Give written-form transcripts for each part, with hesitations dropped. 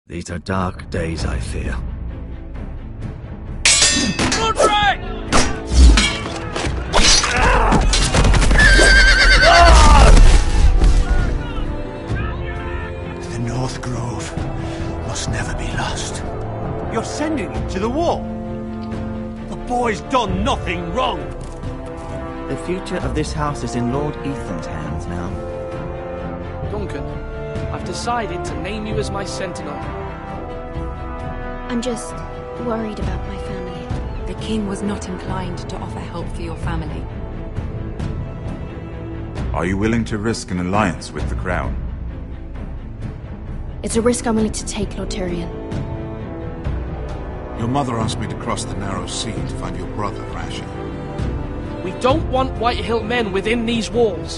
These are dark days, I fear. Roderick! The North Grove must never be lost. You're sending him to the war? The boy's done nothing wrong. The future of this house is in Lord Ethan's hands now. Duncan, I've decided to name you as my sentinel. I'm just worried about my family. The king was not inclined to offer help for your family. Are you willing to risk an alliance with the Crown? It's a risk I'm willing to take, Lord Tyrion. Your mother asked me to cross the narrow sea to find your brother, Rasher. We don't want Whitehill men within these walls.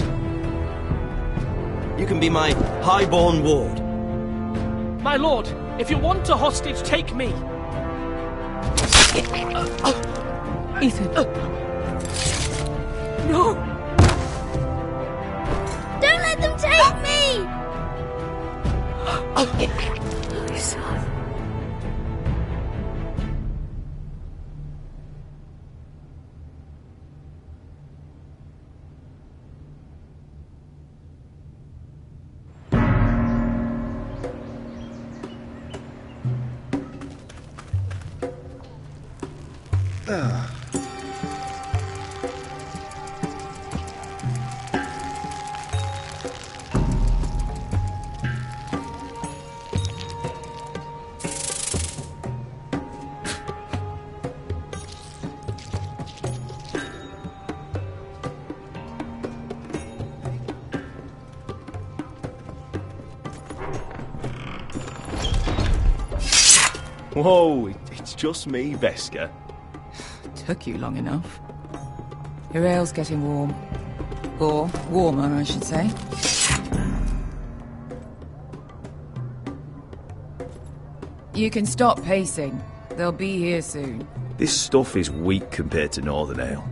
You can be my highborn ward. My lord, if you want a hostage, take me. Ethan. No! Don't let them take me! My son. Whoa, it's just me, Veska. Took you long enough. Your ale's getting warm. Or warmer, I should say. You can stop pacing. They'll be here soon. This stuff is weak compared to Northern Ale.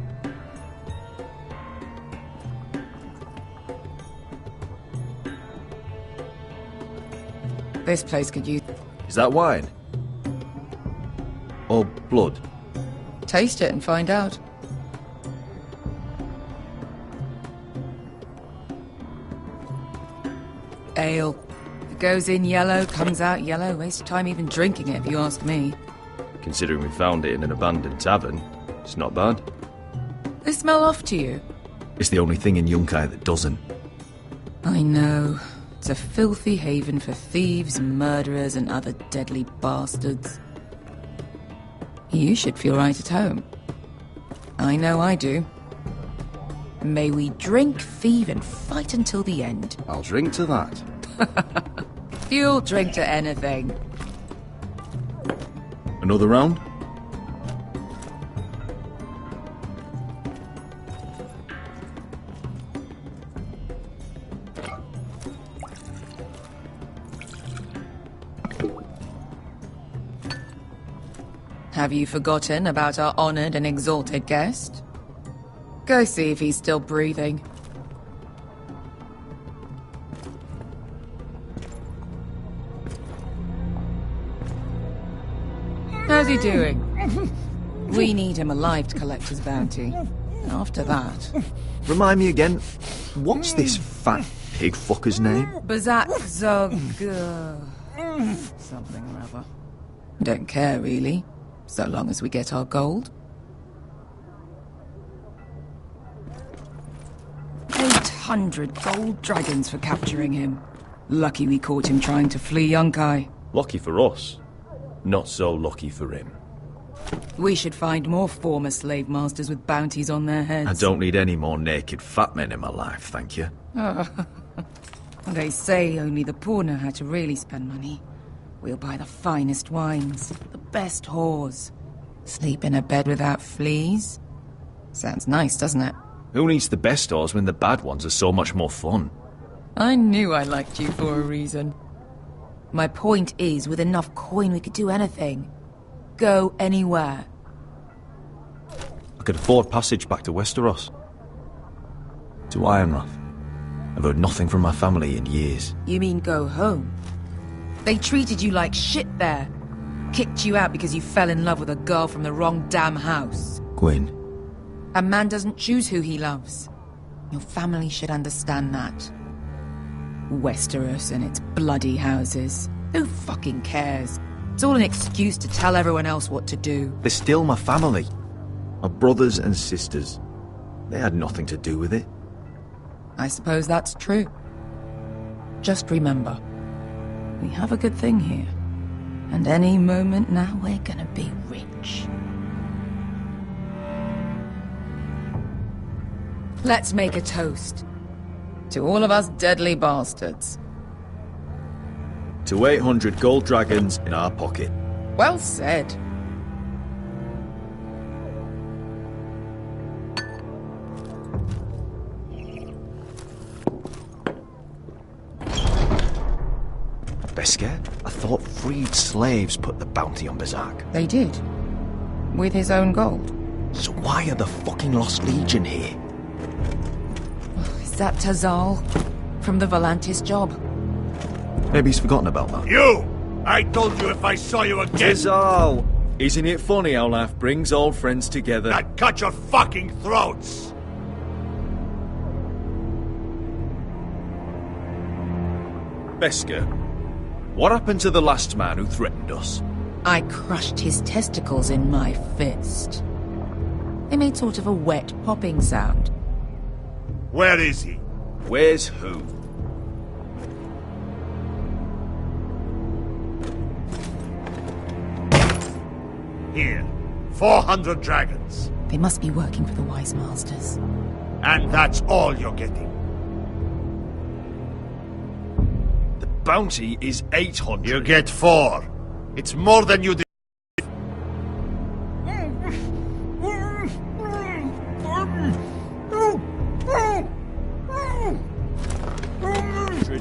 This place could use... Is that wine? Or blood? Taste it and find out. Ale. It goes in yellow, comes out yellow. Waste of time even drinking it, if you ask me. Considering we found it in an abandoned tavern, it's not bad. They smell off to you. It's the only thing in Yunkai that doesn't. I know. It's a filthy haven for thieves, murderers, and other deadly bastards. You should feel right at home. I know I do. May we drink, thieve, and fight until the end. I'll drink to that. You'll drink to anything. Another round? Have you forgotten about our honored and exalted guest? Go see if he's still breathing. How's he doing? We need him alive to collect his bounty. After that... Remind me again, what's this fat pig fucker's name? Bazak Zog... something or other. Don't care, really. So long as we get our gold. 800 gold dragons for capturing him. Lucky we caught him trying to flee Yunkai. Lucky for us. Not so lucky for him. We should find more former slave masters with bounties on their heads. I don't need any more naked fat men in my life, thank you. They say only the poor know how to really spend money. We'll buy the finest wines, the best whores. Sleep in a bed without fleas. Sounds nice, doesn't it? Who needs the best whores when the bad ones are so much more fun? I knew I liked you for a reason. My point is, with enough coin we could do anything. Go anywhere. I could afford passage back to Westeros. To Ironrath. I've heard nothing from my family in years. You mean go home? They treated you like shit there. Kicked you out because you fell in love with a girl from the wrong damn house. Gwyn. A man doesn't choose who he loves. Your family should understand that. Westeros and its bloody houses. Who fucking cares? It's all an excuse to tell everyone else what to do. They're still my family. My brothers and sisters. They had nothing to do with it. I suppose that's true. Just remember, we have a good thing here. And any moment now we're gonna be rich. Let's make a toast. To all of us deadly bastards. To 800 gold dragons in our pocket. Well said. Beskar? I thought freed slaves put the bounty on Berserk. They did. With his own gold. So why are the fucking Lost Legion here? Is that Tazal? From the Volantis job? Maybe he's forgotten about that. You! I told you if I saw you again... Tazal! Isn't it funny how life brings old friends together? I'd cut your fucking throats! Beskar, what happened to the last man who threatened us? I crushed his testicles in my fist. They made sort of a wet popping sound. Where is he? Where's who? Here. 400 dragons. They must be working for the Wise Masters. And that's all you're getting. The bounty is 800. You get 4. It's more than you did.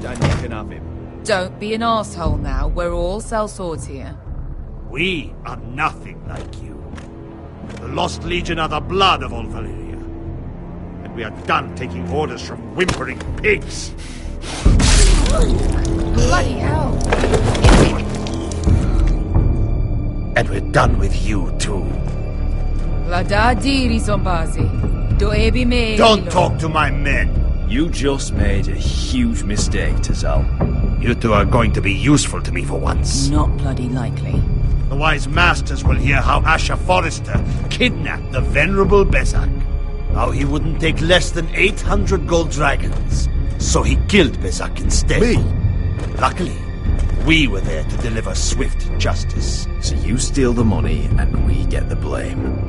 And you can have him. Don't be an asshole now. We're all sellswords here. We are nothing like you. The Lost Legion are the blood of all Valyria. And we are done taking orders from whimpering pigs. Bloody hell! And we're done with you too. Lada diri zombazi. Do ebi me. Don't talk to my men. You just made a huge mistake, Tazal. You two are going to be useful to me for once. Not bloody likely. The Wise Masters will hear how Asher Forrester kidnapped the venerable Bezzak. How he wouldn't take less than 800 gold dragons. So he killed Bezzak instead. Me? Luckily, we were there to deliver swift justice. So you steal the money and we get the blame.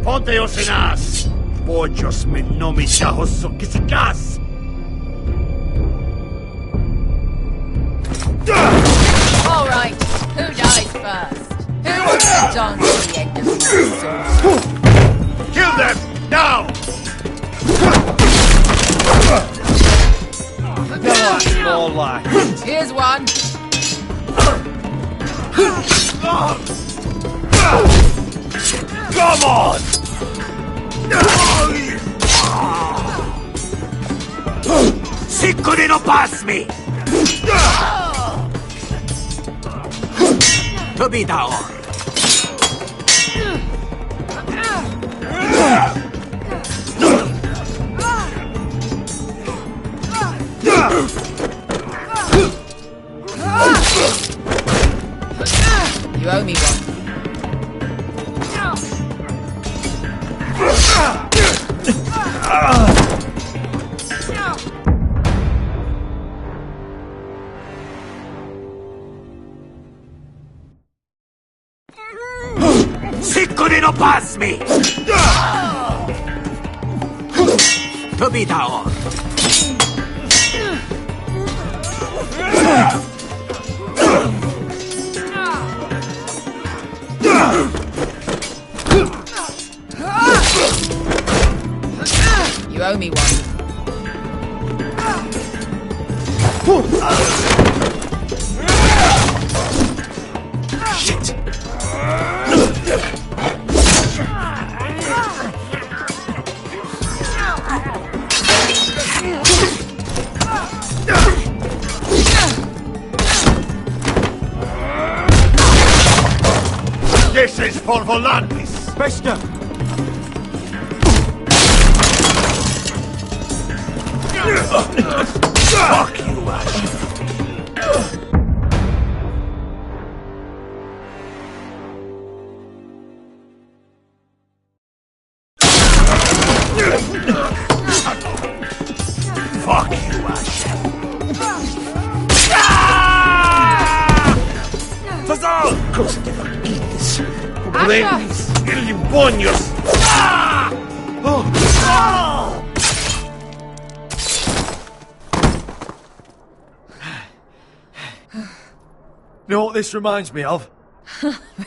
Ponteos en as! Bojos me nomi shahoso kisikas! All right, who dies first? Who wants to dance to the end of my sword? Kill them! Now! More like. Here's one. Come on! Siccone no pasmi! To be down. You owe me one. Siccone no pasmi! To be down. You owe me one. Shit! This is for Volantis! Bester! Fuck you, Ash! Fuck you, Ash! Fazal! Cosa che fa this? Prendi il buonio! You know what this reminds me of?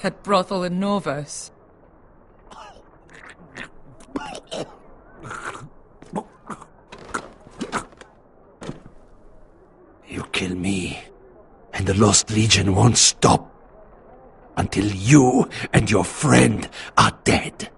That brothel in Norvos. You kill me, and the Lost Legion won't stop until you and your friend are dead.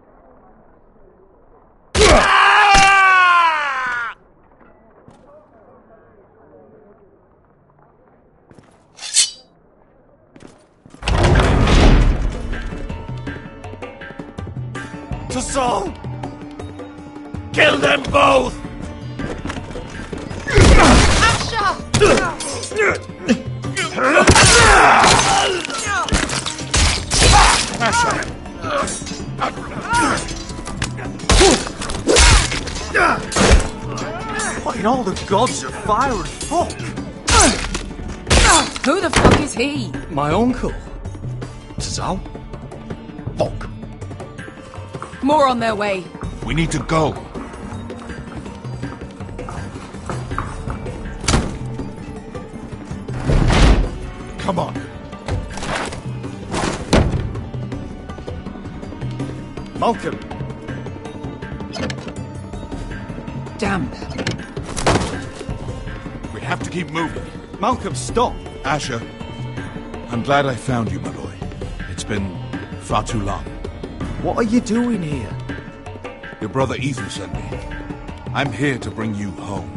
To Saul! Kill them both! What in all the gods of fire and fuck? Who the fuck is he? My uncle. Tazal? Fuck. More on their way. We need to go. Come on. Malcolm. Damn. We have to keep moving. Malcolm, stop. Asher, I'm glad I found you, my boy. It's been far too long. What are you doing here? Your brother Ethan sent me. I'm here to bring you home.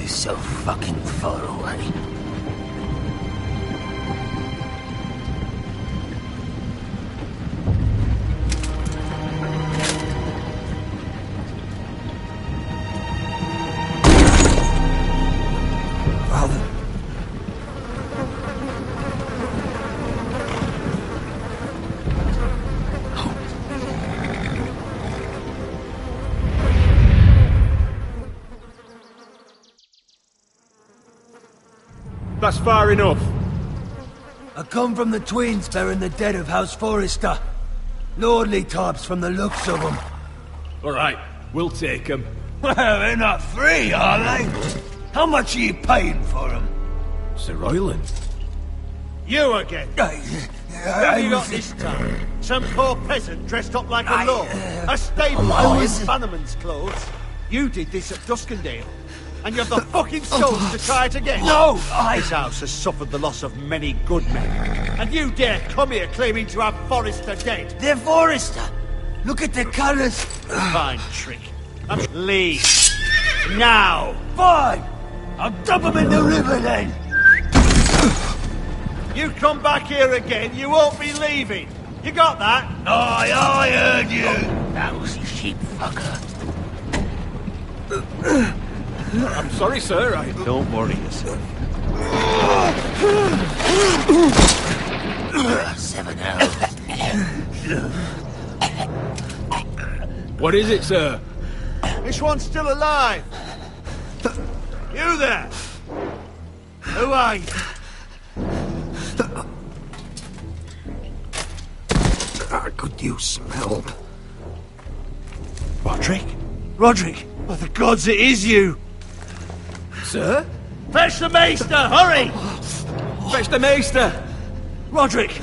So fucking far away. That's far enough. I come from the twins bearing the dead of House Forrester. Lordly types from the looks of them. Alright, we'll take them. Well, they're not free, are they? How much are you paying for them? Sir Royland. You again? Who have you got this time? Some poor peasant dressed up like a lord? A stable boy in Bannerman's clothes? You did this at Duskendale. And you have the fucking stones to try it again? No, This house has suffered the loss of many good men. And you dare come here claiming to have Forrester dead? They're Forrester. Look at the colours. Fine trick. Leave. Now. Fine. I'll dump them in the river then. You come back here again, you won't be leaving. You got that? Aye, I heard you. Lousy sheep fucker. I'm sorry, sir. Don't worry yourself. 7 hours. What is it, sir? This one's still alive. You there? Who are you? Could you smell? Roderick? Roderick? By the gods, it is you! Sir? Fetch the Maester, hurry! Fetch the Maester! Roderick!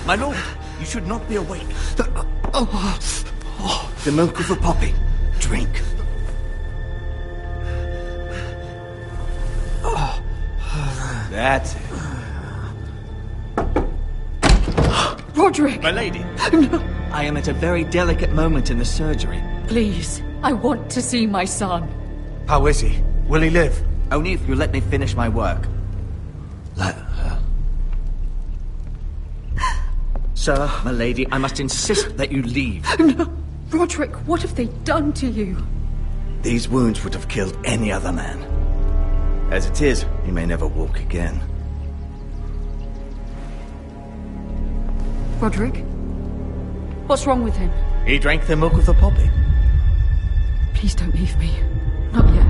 My lord, you should not be awake. The milk of the poppy. Drink. That's it. Roderick! My lady. No. I am at a very delicate moment in the surgery. Please, I want to see my son. How is he? Will he live? Only if you let me finish my work. Let her. Sir, my lady, I must insist that you leave. No. Roderick, what have they done to you? These wounds would have killed any other man. As it is, he may never walk again. Roderick? What's wrong with him? He drank the milk of the poppy. Please don't leave me. Not yet.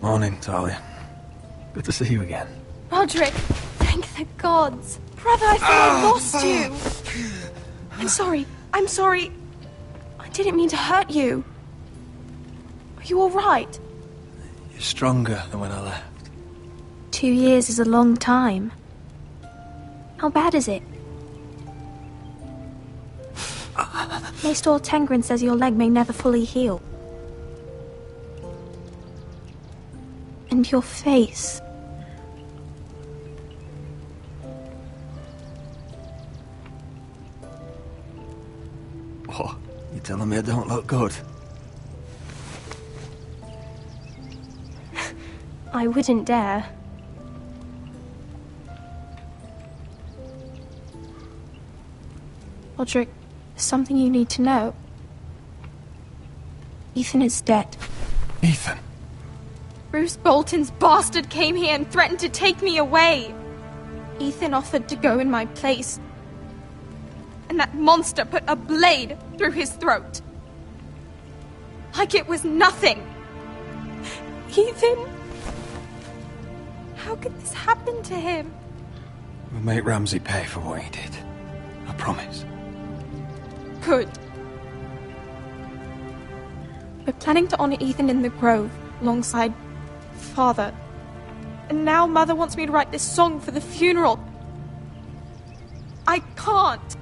Morning, Talia. Good to see you again. Roderick, thank the gods. Brother, I thought I lost you. I'm sorry. I didn't mean to hurt you. Are you all right? You're stronger than when I left. 2 years is a long time. How bad is it? Maester Tengrin says your leg may never fully heal. And your face. What? You telling me I don't look good? I wouldn't dare. Roderick, there's something you need to know. Ethan is dead. Ethan? Bruce Bolton's bastard came here and threatened to take me away. Ethan offered to go in my place. And that monster put a blade through his throat. Like it was nothing. Ethan! How could this happen to him? We'll make Ramsay pay for what he did. I promise. Good. We're planning to honor Ethan in the Grove, alongside Father. And now Mother wants me to write this song for the funeral. I can't.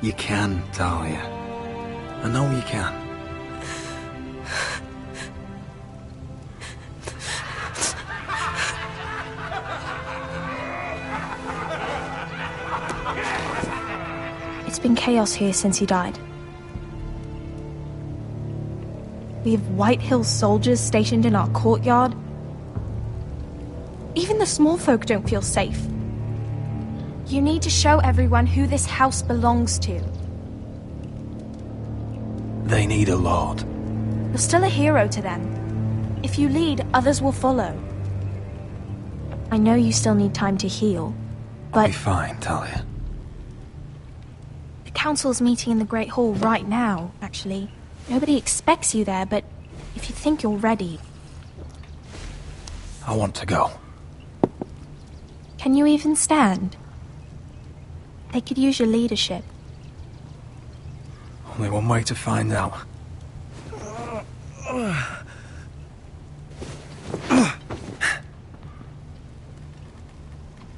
You can, Talia. I know you can. It's been chaos here since he died. We have White Hill soldiers stationed in our courtyard. Even the small folk don't feel safe. You need to show everyone who this house belongs to. They need a lord. You're still a hero to them. If you lead, others will follow. I know you still need time to heal, but... I'll be fine, Talia. The council's meeting in the Great Hall right now, actually. Nobody expects you there, but if you think you're ready... I want to go. Can you even stand? They could use your leadership. Only one way to find out.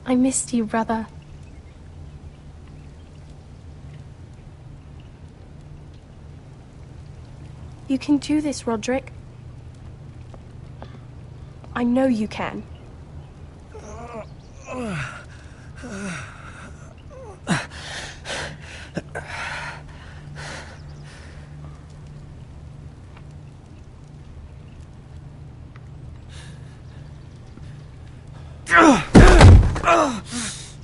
I missed you, brother. You can do this, Roderick. I know you can.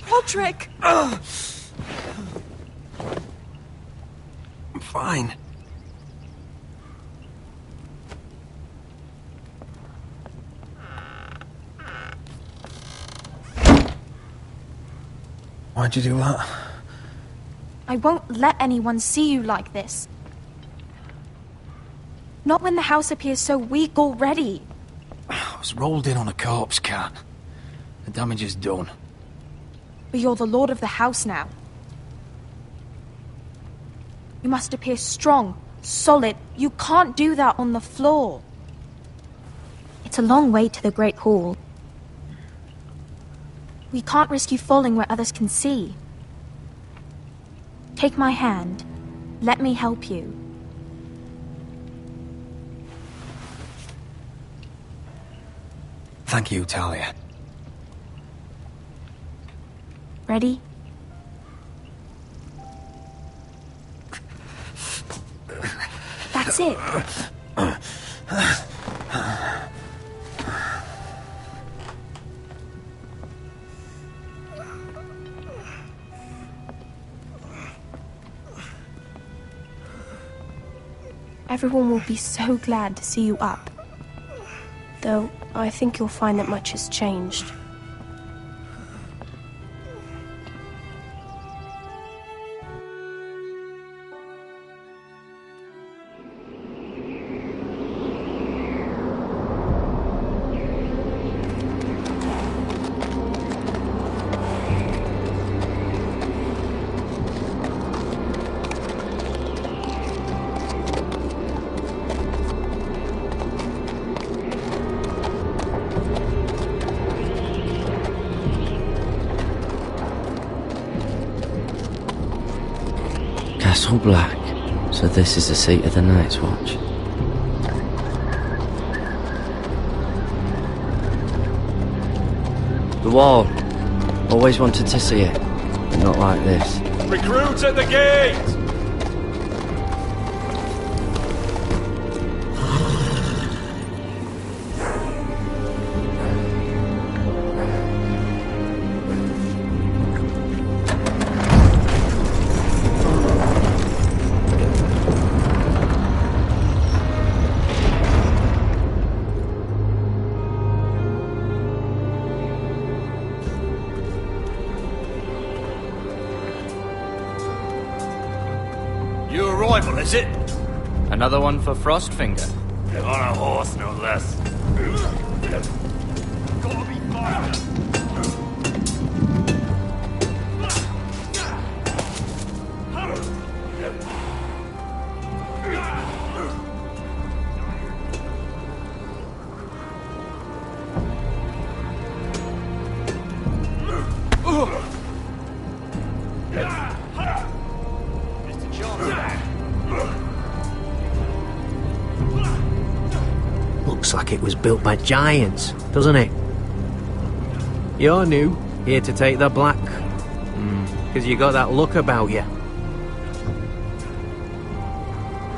Roderick! I'm fine. Why'd you do that? I won't let anyone see you like this. Not when the house appears so weak already. I was rolled in on a corpse cart. The damage is done. But you're the lord of the house now. You must appear strong, solid. You can't do that on the floor. It's a long way to the Great Hall. We can't risk you falling where others can see. Take my hand. Let me help you. Thank you, Talia. Ready? That's it. Everyone will be so glad to see you up. Though, I think you'll find that much has changed. Castle Black. So this is the seat of the Night's Watch. The wall. Always wanted to see it, but not like this. Recruits at the gate! rifle, is it? Another one for Frostfinger. On a horse, no less. Gotta be fired. Looks like it was built by giants, doesn't it? You're new, here to take the black. Because you got that look about you.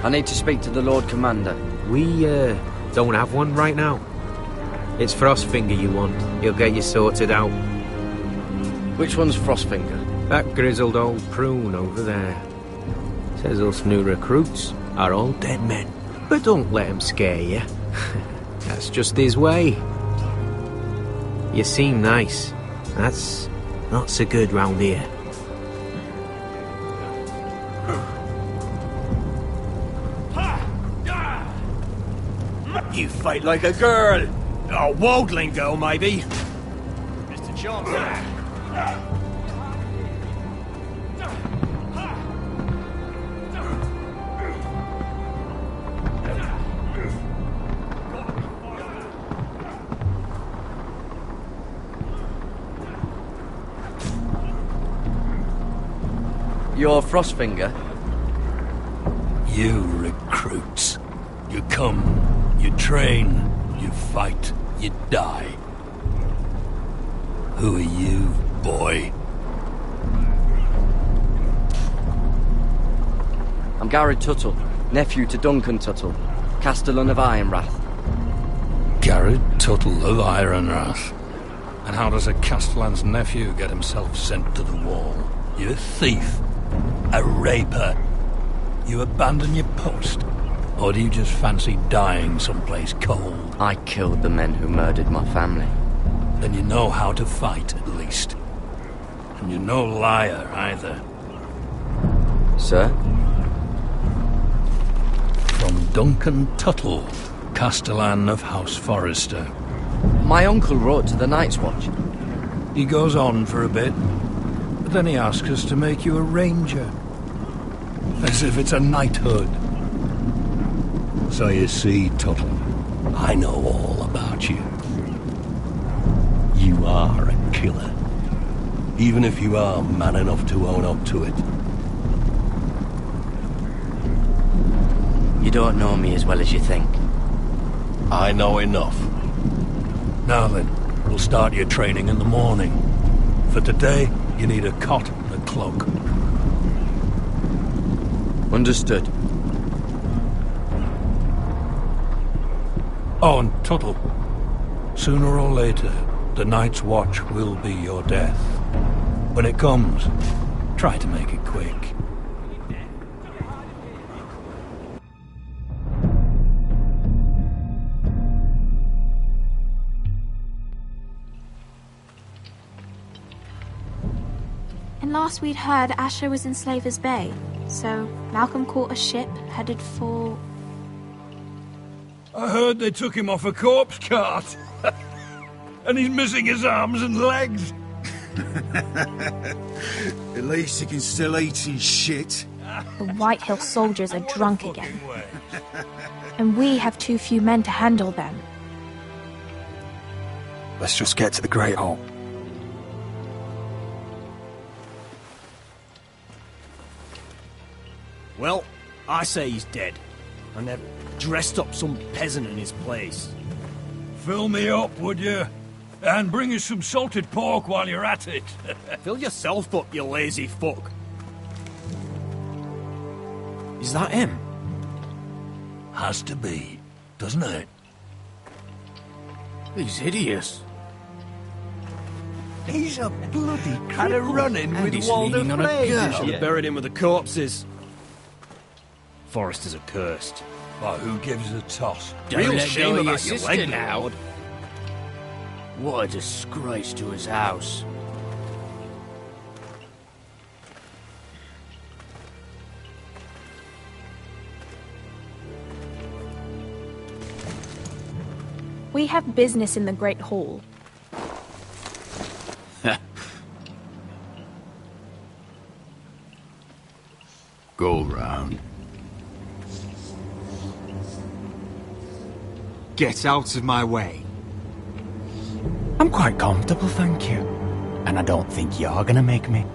I need to speak to the Lord Commander. We, don't have one right now. It's Frostfinger you want. He'll get you sorted out. Which one's Frostfinger? That grizzled old prune over there. Says us new recruits are all dead men. But don't let him scare you. That's just his way. You seem nice. That's not so good round here. You fight like a girl. A waldling girl, maybe. Mr. Johnson. You're Frostfinger? You recruits. You come, you train, you fight, you die. Who are you, boy? I'm Garrett Tuttle, nephew to Duncan Tuttle, Castellan of Ironrath. Garrett Tuttle of Ironrath. And how does a Castellan's nephew get himself sent to the wall? You're a thief. A raper. You abandon your post? Or do you just fancy dying someplace cold? I killed the men who murdered my family. Then you know how to fight, at least. And you're no liar, either. Sir? From Duncan Tuttle, Castellan of House Forrester. My uncle wrote to the Night's Watch. He goes on for a bit, but then he asks us to make you a ranger. As if it's a knighthood. So you see, Tuttle, I know all about you. You are a killer. Even if you are man enough to own up to it. You don't know me as well as you think. I know enough. Now then, we'll start your training in the morning. For today, you need a cot and a cloak. Understood. Oh, and Tuttle. Sooner or later, the Night's Watch will be your death. When it comes, try to make it quick. And last we'd heard, Asher was in Slaver's Bay. So Malcolm caught a ship headed for... I heard they took him off a corpse cart. And he's missing his arms and legs. At least he can still eat his shit. The Whitehill soldiers are drunk again. And we have too few men to handle them. Let's just get to the Great Hall. Well, I say he's dead. And they've dressed up some peasant in his place. Fill me up, would you? And bring us some salted pork while you're at it. Fill yourself up, you lazy fuck. Is that him? Has to be, doesn't it? He's hideous. He's a bloody had a run-in with he's Walder leaning on a Frey. girl. Should have buried him with the corpses. Forresters are cursed. Well, who gives a toss? Real shame about your leg now. Lord. What a disgrace to his house. We have business in the Great Hall. Go round. Get out of my way. I'm quite comfortable, thank you. And I don't think you're gonna make me.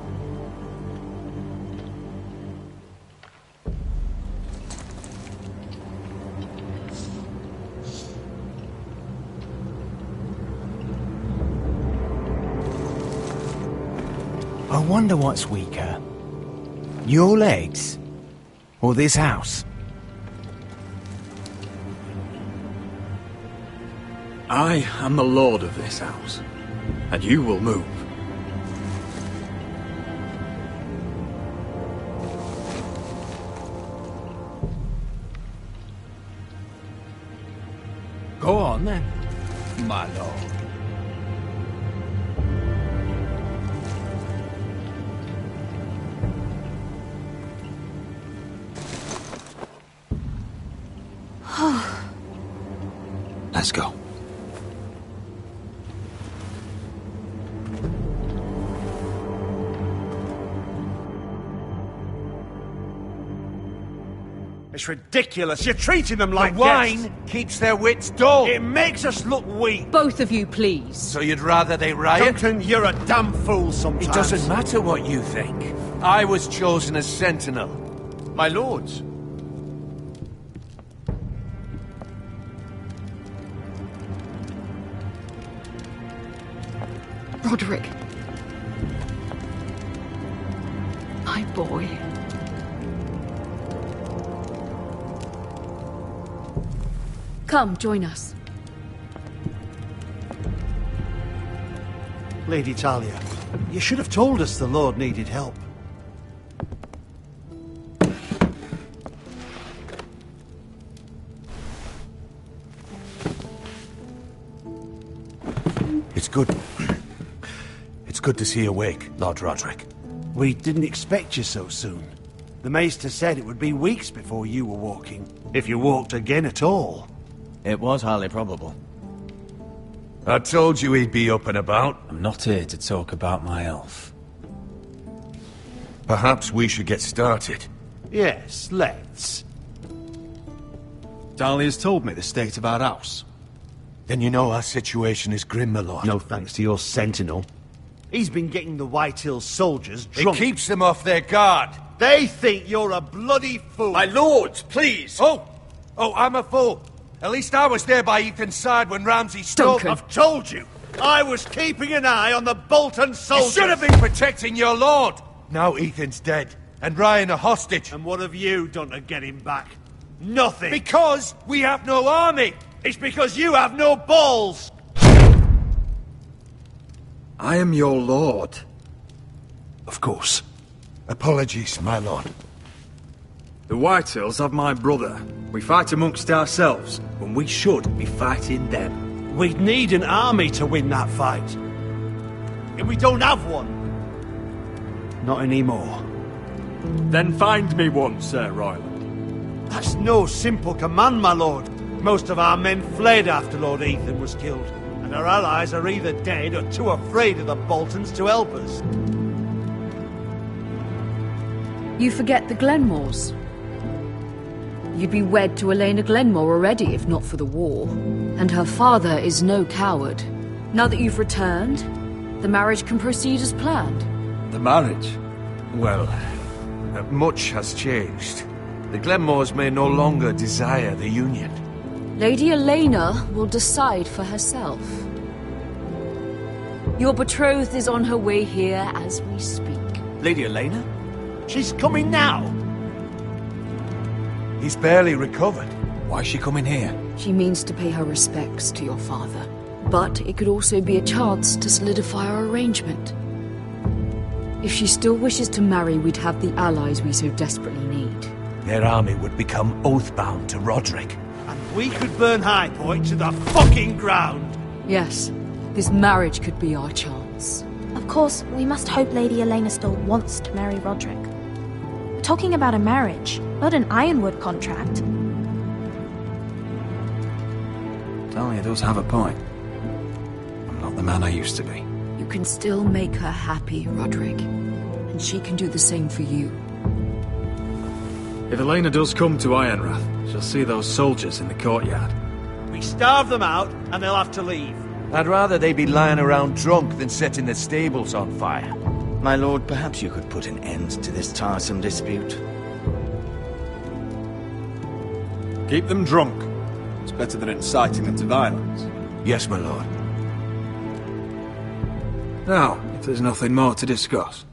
I wonder what's weaker. Your legs? Or this house? I am the lord of this house, and you will move. Go on then, my lord. Let's go. It's ridiculous. You're treating them like The wine guests. keeps their wits dull. It makes us look weak. Both of you, please. So you'd rather they riot? Duncan, you're a damn fool sometimes. It doesn't matter what you think. I was chosen as sentinel. My lords. Roderick. My boy. Come, join us. Lady Talia, you should have told us the Lord needed help. It's good. It's good to see you awake, Lord Roderick. We didn't expect you so soon. The Maester said it would be weeks before you were walking, if you walked again at all. It was highly probable. I told you he'd be up and about. I'm not here to talk about my elf. Perhaps we should get started. Yes, let's. Dahlia's told me the state of our house. Then you know our situation is grim, my lord. No thanks to your sentinel. He's been getting the Whitehill soldiers drunk. It keeps them off their guard. They think you're a bloody fool. My lords, please! Oh, I'm a fool. At least I was there by Ethan's side when Ramsay stole... Duncan. I've told you. I was keeping an eye on the Bolton soldiers. You should have been protecting your lord. Now Ethan's dead, and Ryan a hostage. And what have you done to get him back? Nothing. Because we have no army. It's because you have no balls. I am your lord. Of course. Apologies, my lord. The Whitehills have my brother. We fight amongst ourselves when we should be fighting them. We'd need an army to win that fight. And we don't have one. Not anymore. Then find me one, Sir Royland. That's no simple command, my lord. Most of our men fled after Lord Ethan was killed, and our allies are either dead or too afraid of the Boltons to help us. You forget the Glenmores. You'd be wed to Elena Glenmore already if not for the war. And her father is no coward. Now that you've returned, the marriage can proceed as planned. The marriage? Well, much has changed. The Glenmores may no longer desire the union. Lady Elena will decide for herself. Your betrothed is on her way here as we speak. Lady Elena? She's coming now. He's barely recovered. Why is she coming here? She means to pay her respects to your father. But it could also be a chance to solidify our arrangement. If she still wishes to marry, we'd have the allies we so desperately need. Their army would become oath-bound to Roderick. And we could burn High Point to the fucking ground. Yes, this marriage could be our chance. Of course, we must hope Lady Elena still wants to marry Roderick. We're talking about a marriage, not an Ironwood contract. Talia does have a point. I'm not the man I used to be. You can still make her happy, Roderick. And she can do the same for you. If Elena does come to Ironrath, she'll see those soldiers in the courtyard. We starve them out, and they'll have to leave. I'd rather they be lying around drunk than setting the stables on fire. My lord, perhaps you could put an end to this tiresome dispute. Keep them drunk. It's better than inciting them to violence. Yes, my lord. Now, if there's nothing more to discuss.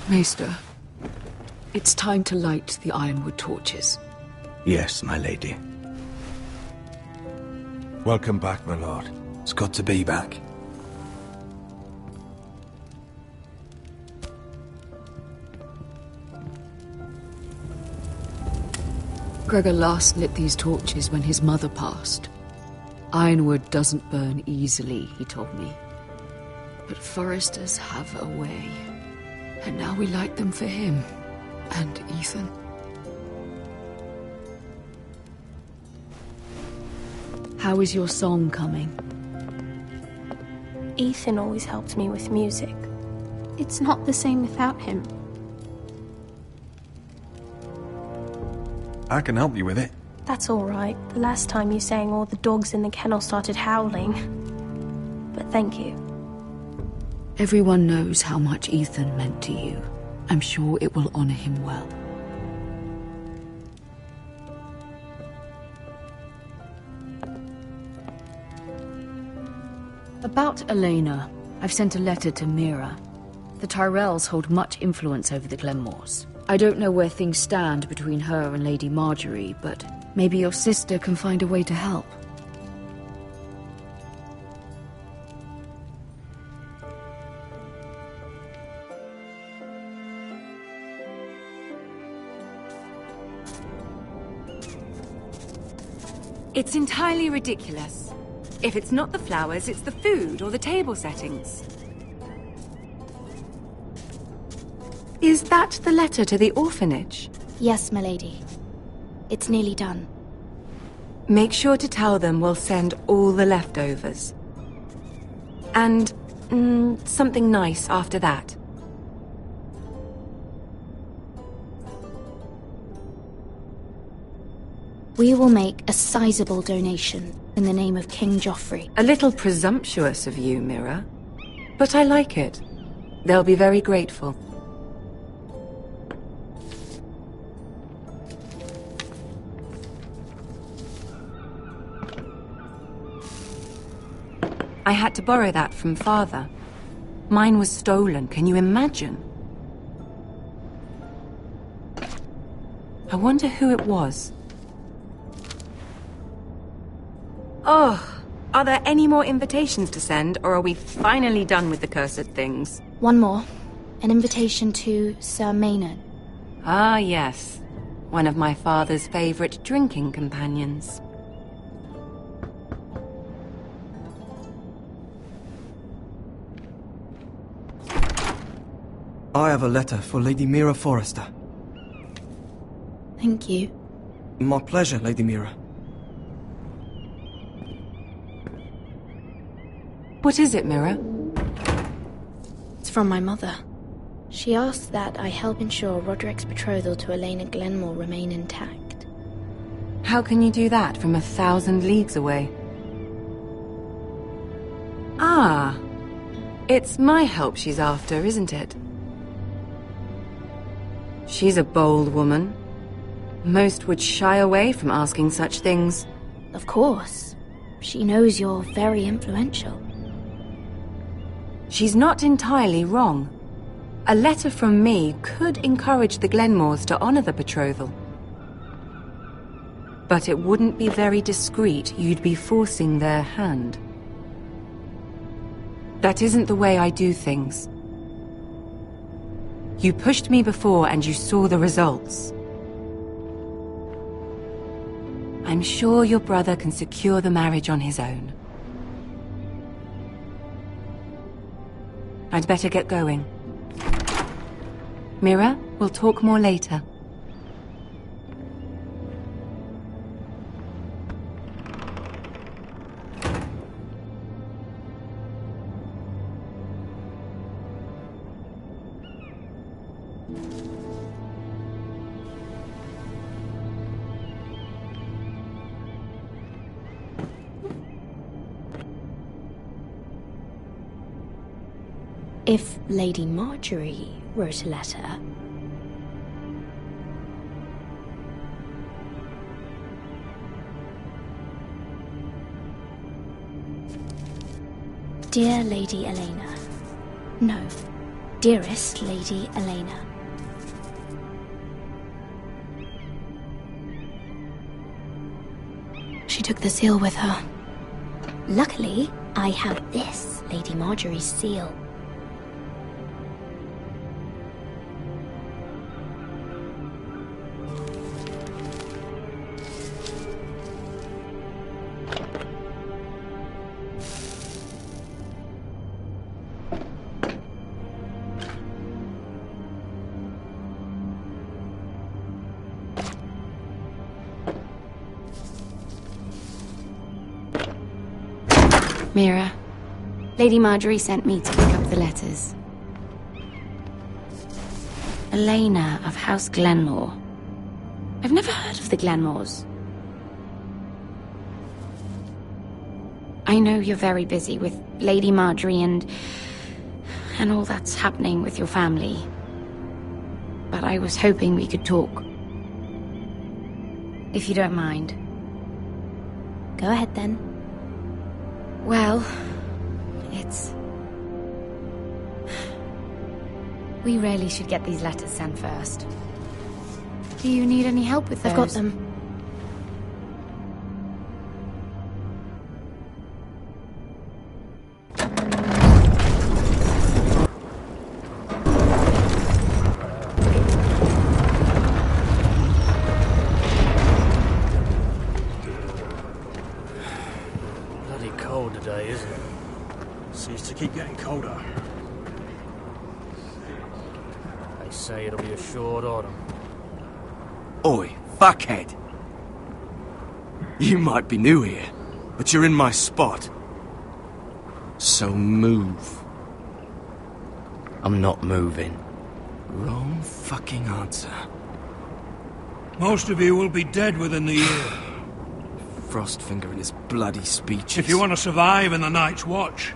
Maester, it's time to light the ironwood torches. Yes, my lady. Welcome back, my lord. It's good to be back. Gregor last lit these torches when his mother passed. Ironwood doesn't burn easily, he told me. But foresters have a way. And now we light them for him. And Ethan. How is your song coming? Ethan always helps me with music. It's not the same without him. I can help you with it. That's all right. The last time you sang, all the dogs in the kennel started howling. But thank you. Everyone knows how much Ethan meant to you. I'm sure it will honor him well. About Elena, I've sent a letter to Mira. The Tyrells hold much influence over the Glenmores. I don't know where things stand between her and Lady Marjorie, but maybe your sister can find a way to help. It's entirely ridiculous. If it's not the flowers, it's the food or the table settings. Is that the letter to the orphanage? Yes, my lady. It's nearly done. Make sure to tell them we'll send all the leftovers. And something nice after that. We will make a sizable donation in the name of King Joffrey. A little presumptuous of you, Mira. But I like it. They'll be very grateful. I had to borrow that from Father. Mine was stolen, can you imagine? I wonder who it was. Oh, are there any more invitations to send, or are we finally done with the cursed things? One more. An invitation to Sir Maynard. Ah, yes. One of my father's favorite drinking companions. I have a letter for Lady Mira Forrester. Thank you. My pleasure, Lady Mira. What is it, Mira? It's from my mother. She asks that I help ensure Roderick's betrothal to Elena Glenmore remain intact. How can you do that from 1,000 leagues away? Ah, it's my help she's after, isn't it? She's a bold woman. Most would shy away from asking such things. Of course. She knows you're very influential. She's not entirely wrong. A letter from me could encourage the Glenmores to honor the betrothal. But it wouldn't be very discreet. You'd be forcing their hand. That isn't the way I do things. You pushed me before and you saw the results. I'm sure your brother can secure the marriage on his own. I'd better get going. Mira, we'll talk more later. If Lady Marjorie wrote a letter... Dear Lady Elena. No, dearest Lady Elena. She took the seal with her. Luckily, I have this, Lady Marjorie's seal. Mira, Lady Marjorie sent me to pick up the letters. Elena of House Glenmore. I've never heard of the Glenmores. I know you're very busy with Lady Marjorie and all that's happening with your family. But I was hoping we could talk. If you don't mind. Go ahead then. Well, it's... We really should get these letters sent first. Do you need any help with those? I've got them. Today, isn't it? Seems to keep getting colder. They say it'll be a short autumn. Oi, fuckhead. You might be new here, but you're in my spot. So move. I'm not moving. Wrong fucking answer. Most of you will be dead within the year. Frostfinger and his bloody speeches. If you want to survive in the Night's Watch,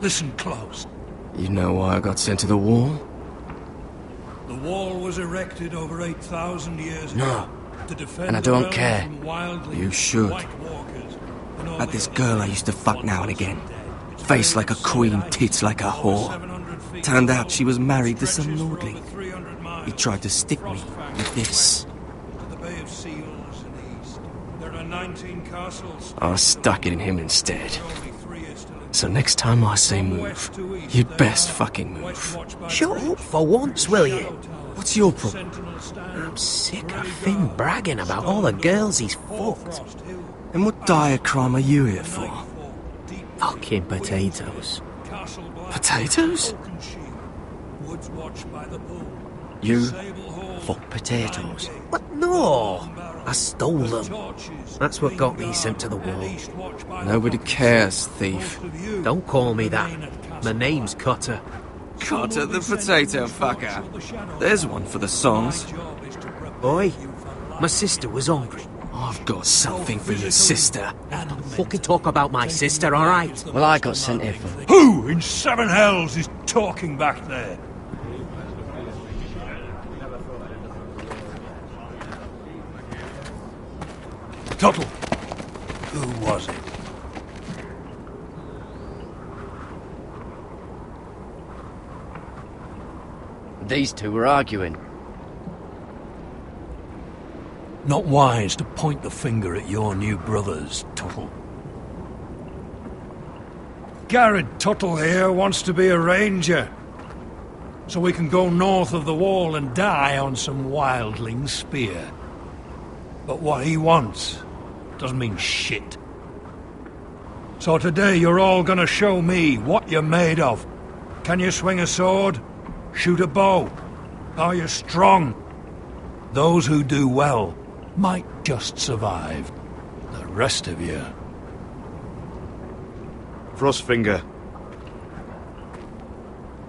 listen close. You know why I got sent to the wall? The wall was erected over 8,000 years ago to defend and I don't the realm care. from wildlings You and should. White Walkers, and all Had the this others girl I used to fuck now and again. Face like a queen, tits like a whore. 700 feet Turned tall, out she was married to some stretches for lordling. over 300 miles. He tried to stick me with this. To the Bay of Seals in the east, there are 19 castles. I stuck it in him instead. So next time I say move, you'd best fucking move. Shut up for once, will you? What's your problem? I'm sick of Finn bragging about all the girls he's fucked. And what dire crime are you here for? Fucking potatoes. Potatoes? You fuck potatoes? What? No! I stole them. That's what got me sent to the wall. Nobody cares, thief. Don't call me that. My name's Cutter. Cutter the potato fucker. There's one for the songs. Boy, my sister was hungry. I've got something for your sister. Don't fucking talk about my sister, alright? Well, I got sent here for... Who in seven hells is talking back there? Tuttle, who was it? These two were arguing. Not wise to point the finger at your new brothers, Tuttle. Garrett Tuttle here wants to be a ranger, so we can go north of the wall and die on some wildling spear. But what he wants doesn't mean shit. So today you're all gonna show me what you're made of. Can you swing a sword? Shoot a bow? Are you strong? Those who do well might just survive. The rest of you... Frostfinger.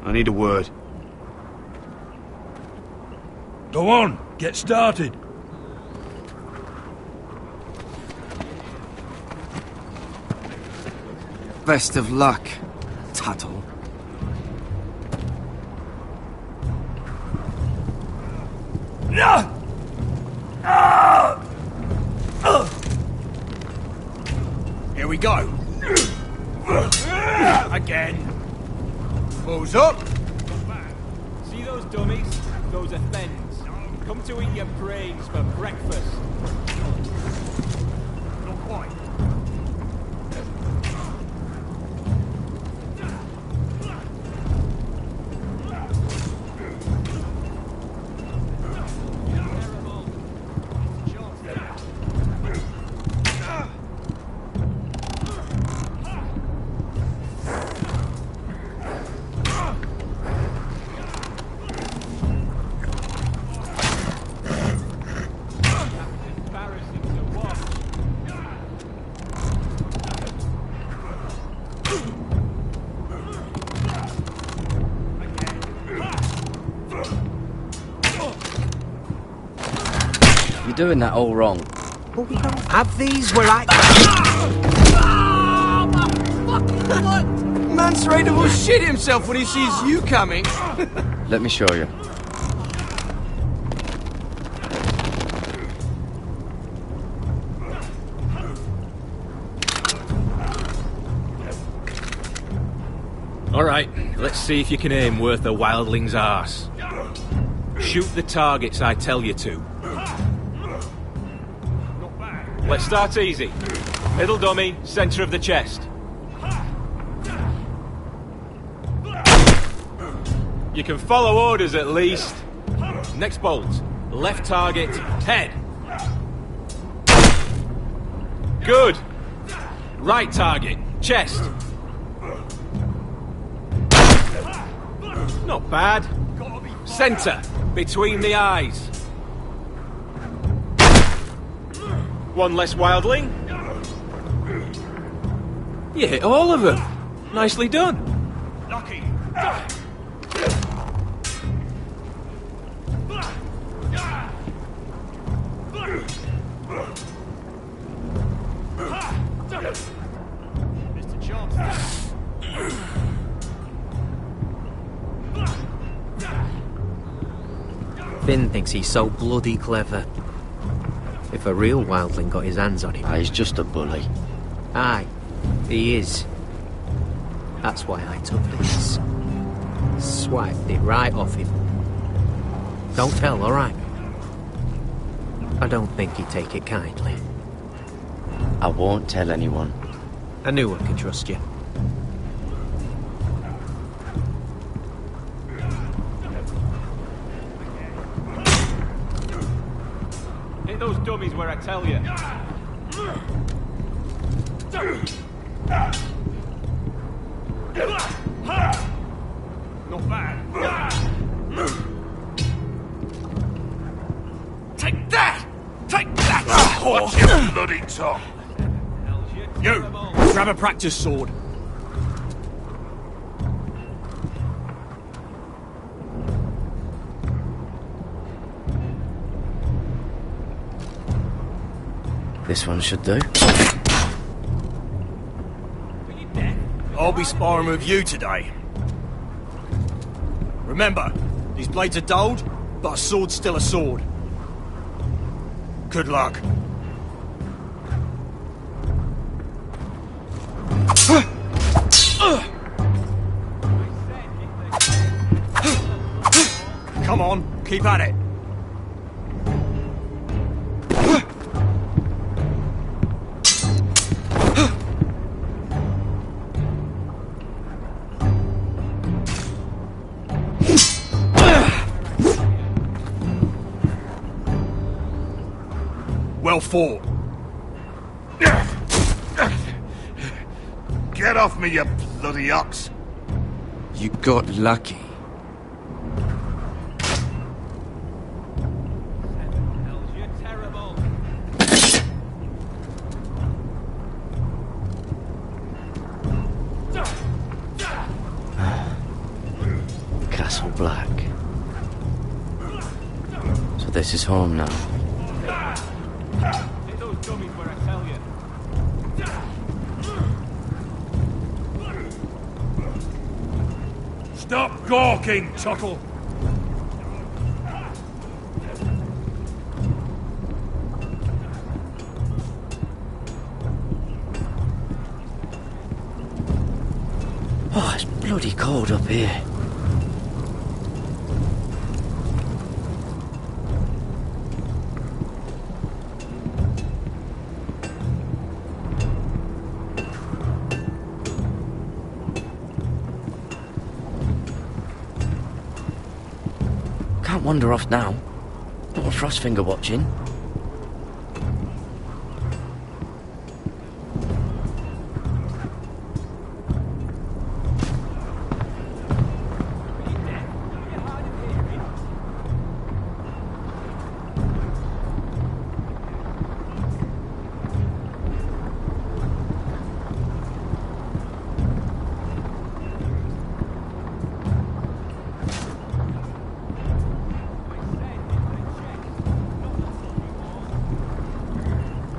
I need a word. Go on, get started. Best of luck, Tuttle. we go. Again. Balls up. See those dummies? Those are thens. Come to eat your brains for breakfast. Not quite. You're doing that all wrong. Have these where I... Man's ready to shit himself when he sees you coming. Let me show you. All right, let's see if you can aim worth a wildling's arse. Shoot the targets I tell you to. Let's start easy. Middle dummy, center of the chest. You can follow orders at least. Next bolt. Left target, head. Good. Right target, chest. Not bad. Center, between the eyes. One less wildling. You hit all of them. Nicely done. Lucky. Mr. Johnson. Finn thinks he's so bloody clever. If a real wildling got his hands on him... He's just a bully. Aye, he is. That's why I took this. Swiped it right off him. Don't tell, alright? I don't think he'd take it kindly. I won't tell anyone. I knew I could trust you. Hit those dummies where I tell you. Not bad. Take that! Take that! Watch your bloody tongue! You, grab a practice sword. This one should do. I'll be sparring with you today. Remember, these blades are dulled, but a sword's still a sword. Good luck. Come on, keep at it. Well fought. Get off me, you bloody ox! You got lucky. Castle Black. So this is home now. Hit those dummies where I tell you. Stop gawking, Tuttle! Oh, it's bloody cold up here. Can't wander off now. Not with Frostfinger watching.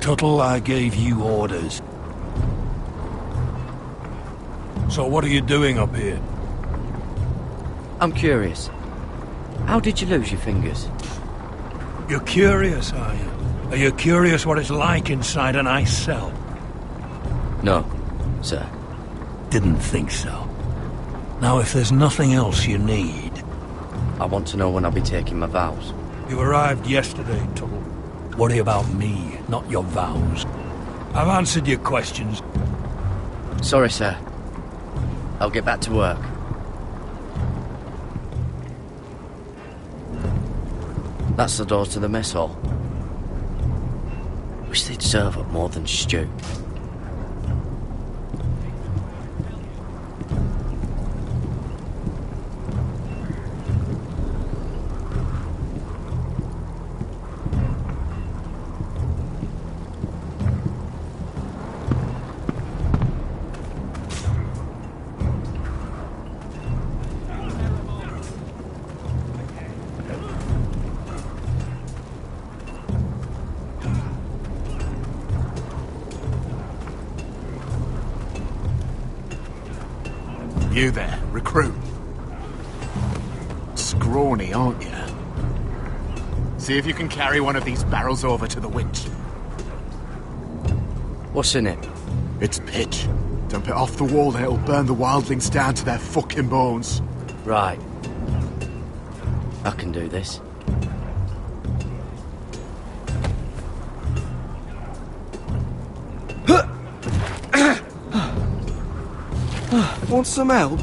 Tuttle, I gave you orders. So what are you doing up here? I'm curious. How did you lose your fingers? You're curious, are you? Are you curious what it's like inside an ice cell? No, sir. Didn't think so. Now, if there's nothing else you need... I want to know when I'll be taking my vows. You arrived yesterday, Tuttle. Worry about me, not your vows. I've answered your questions. Sorry, sir. I'll get back to work. That's the door to the mess hall. Wish they'd serve up more than stew. You there, recruit. Scrawny, aren't you? See if you can carry one of these barrels over to the winch. What's in it? It's pitch. Dump it off the wall and it'll burn the wildlings down to their fucking bones. Right. I can do this. Want some help?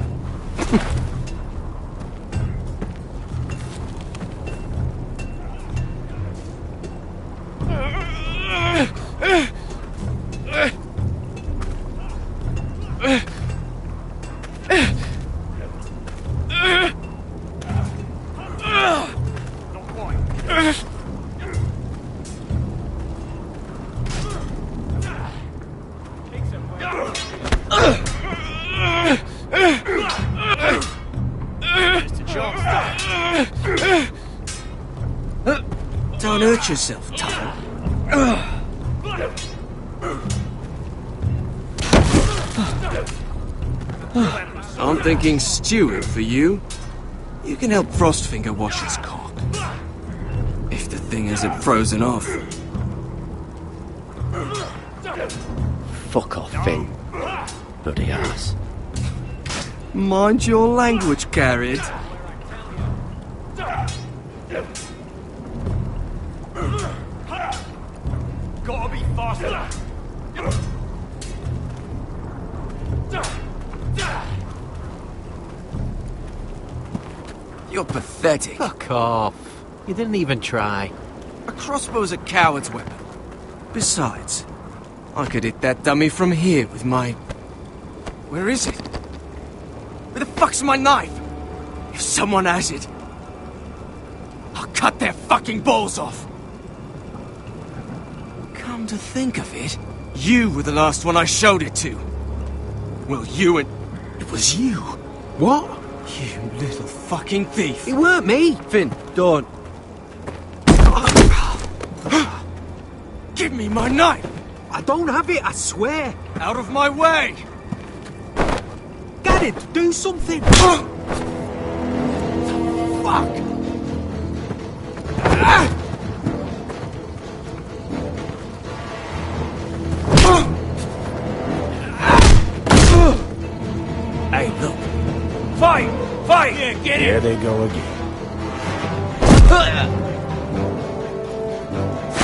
Don't hurt yourself, Tuttle. I'm thinking steward for you. You can help Frostfinger wash his cock. If the thing hasn't frozen off. Fuck off, Finn. Bloody ass. Mind your language, Garrett. Gotta be faster. You're pathetic. Fuck off. You didn't even try. A crossbow's a coward's weapon. Besides, I could hit that dummy from here with my... Where is it? Where the fuck's my knife? If someone has it, I'll cut their fucking balls off. Come to think of it, you were the last one I showed it to. Well, you and... It was you. What? You little fucking thief. It weren't me. Finn, don't. Give me my knife. I don't have it, I swear. Out of my way. Garrett, do something. Fuck. Hey, look. Yeah, get There it! they go again.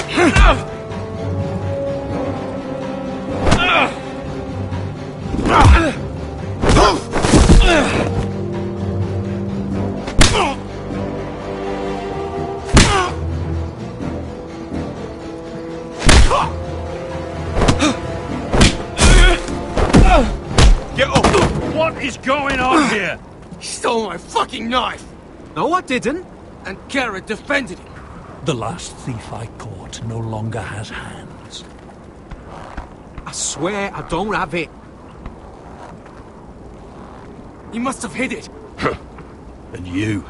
Get up! What is going on here? He stole my fucking knife! No, I didn't. And Garrett defended him. The last thief I caught no longer has hands. I swear I don't have it. He must have hid it. And you,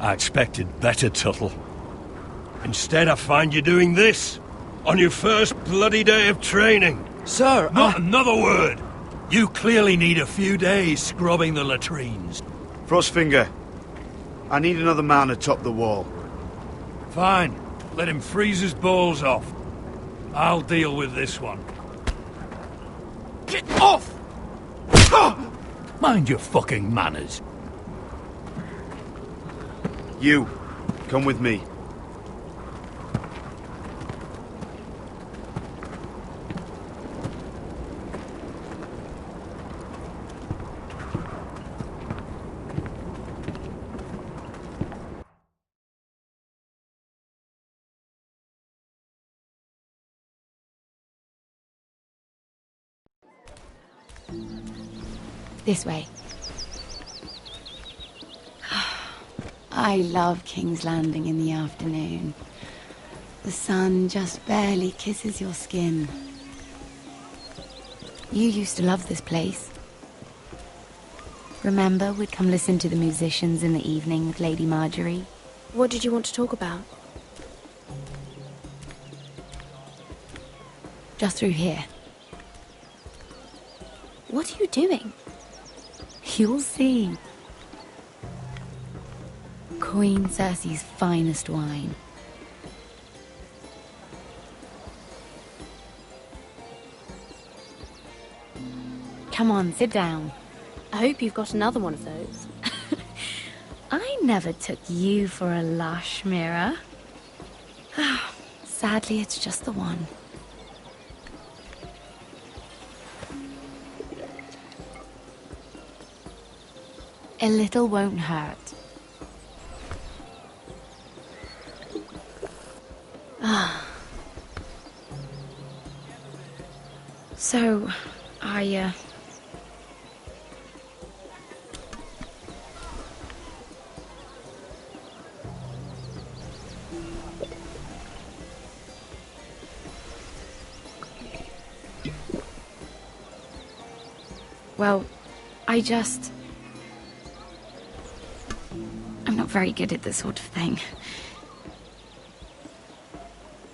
I expected better, Tuttle. Instead, I find you doing this on your first bloody day of training. Sir, Not another word. You clearly need a few days scrubbing the latrines. Frostfinger, I need another man atop the wall. Fine. Let him freeze his balls off. I'll deal with this one. Get off! Mind your fucking manners. You, come with me. This way. I love King's Landing in the afternoon. The sun just barely kisses your skin. You used to love this place. Remember, we'd come listen to the musicians in the evening with Lady Marjorie? What did you want to talk about? Just through here. What are you doing? You'll see. Queen Cersei's finest wine. Come on, sit down. I hope you've got another one of those. I never took you for a lush, Mira. Sadly, it's just the one. A little won't hurt. So, well, I'm not very good at this sort of thing.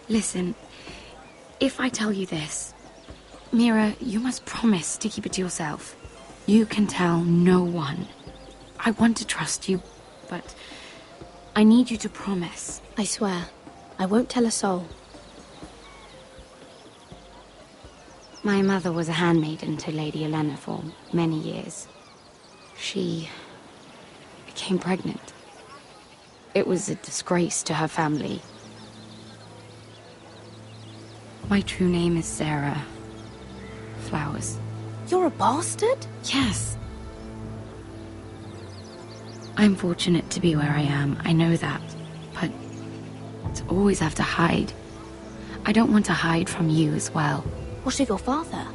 Listen, if I tell you this, Mira, you must promise to keep it to yourself. You can tell no one. I want to trust you, but I need you to promise. I swear, I won't tell a soul. My mother was a handmaiden to Lady Olenna for many years. She became pregnant. It was a disgrace to her family. My true name is Sarah Flowers. You're a bastard? Yes. I'm fortunate to be where I am, I know that. But to always have to hide. I don't want to hide from you as well. What of your father?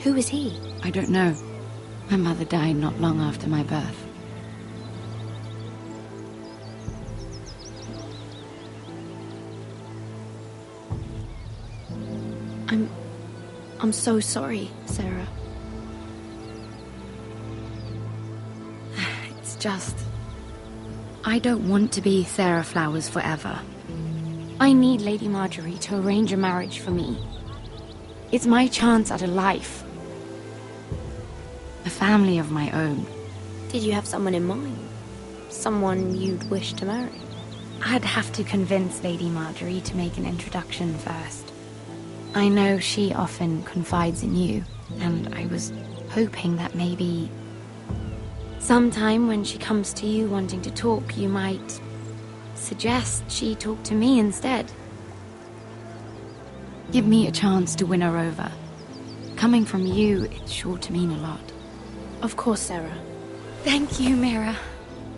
Who is he? I don't know. My mother died not long after my birth. I'm so sorry, Sarah. It's just... I don't want to be Sarah Flowers forever. I need Lady Marjorie to arrange a marriage for me. It's my chance at a life. A family of my own. Did you have someone in mind? Someone you'd wish to marry? I'd have to convince Lady Marjorie to make an introduction first. I know she often confides in you, and I was hoping that maybe... Sometime when she comes to you wanting to talk, you might suggest she talk to me instead. Give me a chance to win her over. Coming from you, it's sure to mean a lot. Of course, Sarah. Thank you, Mira.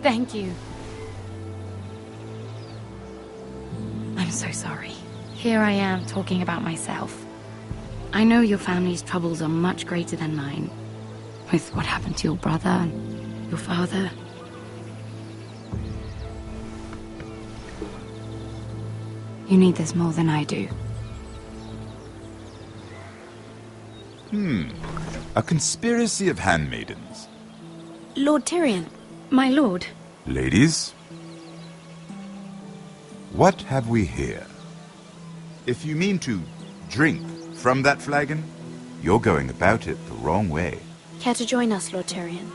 Thank you. I'm so sorry. Here I am talking about myself. I know your family's troubles are much greater than mine. With what happened to your brother and your father. You need this more than I do. A conspiracy of handmaidens. Lord Tyrion. My lord. Ladies, what have we here? If you mean to drink from that flagon, you're going about it the wrong way. Care to join us, Lord Tyrion?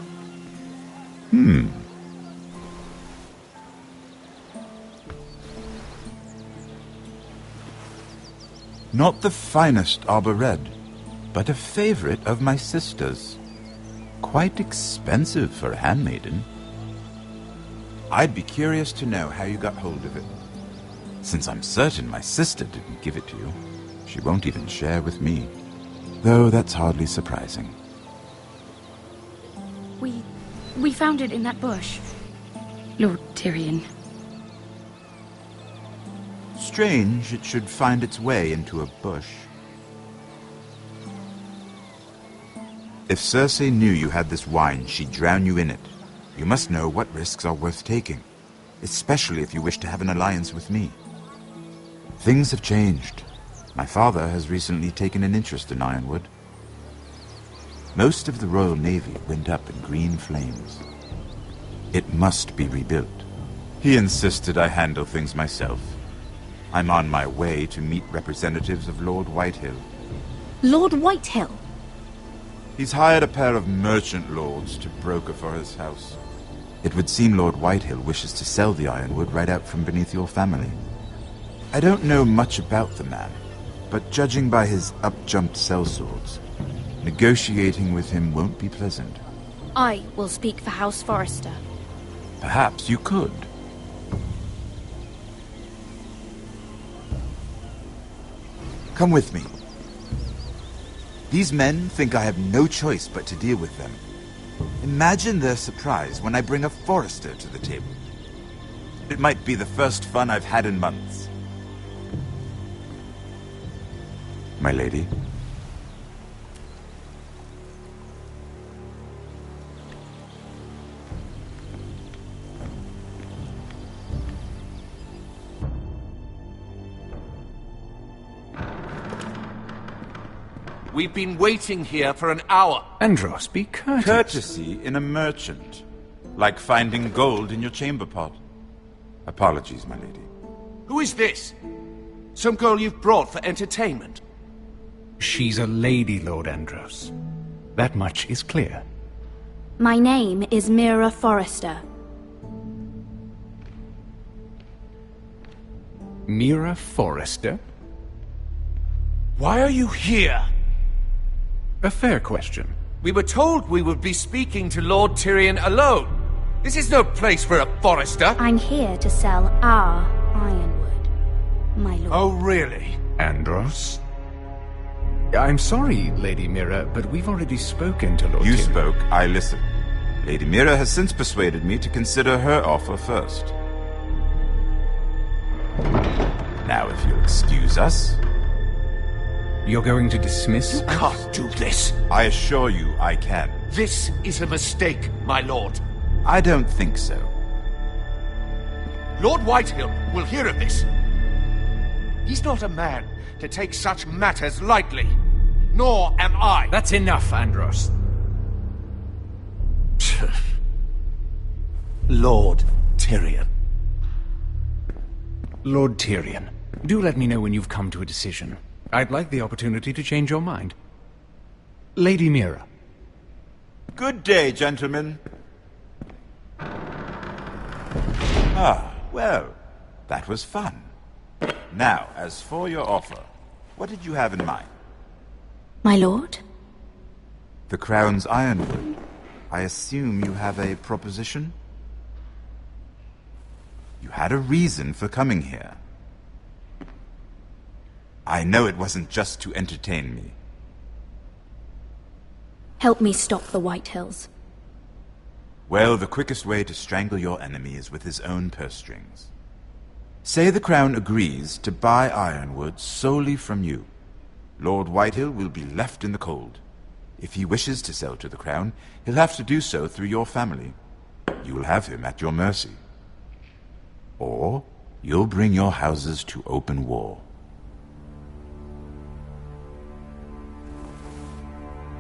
Not the finest arbor red, but a favorite of my sister's. Quite expensive for a handmaiden. I'd be curious to know how you got hold of it. Since I'm certain my sister didn't give it to you, she won't even share with me. Though that's hardly surprising. We found it in that bush. Lord Tyrion. Strange it should find its way into a bush. If Cersei knew you had this wine, she'd drown you in it. You must know what risks are worth taking, especially if you wish to have an alliance with me. Things have changed. My father has recently taken an interest in Ironwood. Most of the Royal Navy went up in green flames. It must be rebuilt. He insisted I handle things myself. I'm on my way to meet representatives of Lord Whitehill. Lord Whitehill? He's hired a pair of merchant lords to broker for his house. It would seem Lord Whitehill wishes to sell the Ironwood right out from beneath your family. I don't know much about the man, but judging by his up-jumped sellswords, negotiating with him won't be pleasant. I will speak for House Forrester. Perhaps you could. Come with me. These men think I have no choice but to deal with them. Imagine their surprise when I bring a Forrester to the table. It might be the first fun I've had in months. My lady. We've been waiting here for an hour. Andros, be courteous. Courtesy in a merchant. Like finding gold in your chamber pot. Apologies, my lady. Who is this? Some girl you've brought for entertainment? She's a lady, Lord Andros. That much is clear. My name is Mira Forrester. Mira Forrester? Why are you here? A fair question. We were told we would be speaking to Lord Tyrion alone. This is no place for a Forrester. I'm here to sell our Ironwood, my lord. Oh, really? Andros? I'm sorry, Lady Mira, but we've already spoken to Lord Tyrion. You spoke, I listened. Lady Mira has since persuaded me to consider her offer first. Now, if you'll excuse us... You're going to dismiss? You can't do this. I assure you I can. This is a mistake, my lord. I don't think so. Lord Whitehill will hear of this. He's not a man to take such matters lightly. Nor am I. That's enough, Andros. Lord Tyrion. Lord Tyrion, do let me know when you've come to a decision. I'd like the opportunity to change your mind. Lady Mira. Good day, gentlemen. Ah, well, that was fun. Now, as for your offer, what did you have in mind? My lord? The Crown's Ironwood. I assume you have a proposition? You had a reason for coming here. I know it wasn't just to entertain me. Help me stop the Whitehills. Well, the quickest way to strangle your enemy is with his own purse strings. Say the Crown agrees to buy Ironwood solely from you. Lord Whitehill will be left in the cold. If he wishes to sell to the Crown, he'll have to do so through your family. You will have him at your mercy. Or you'll bring your houses to open war.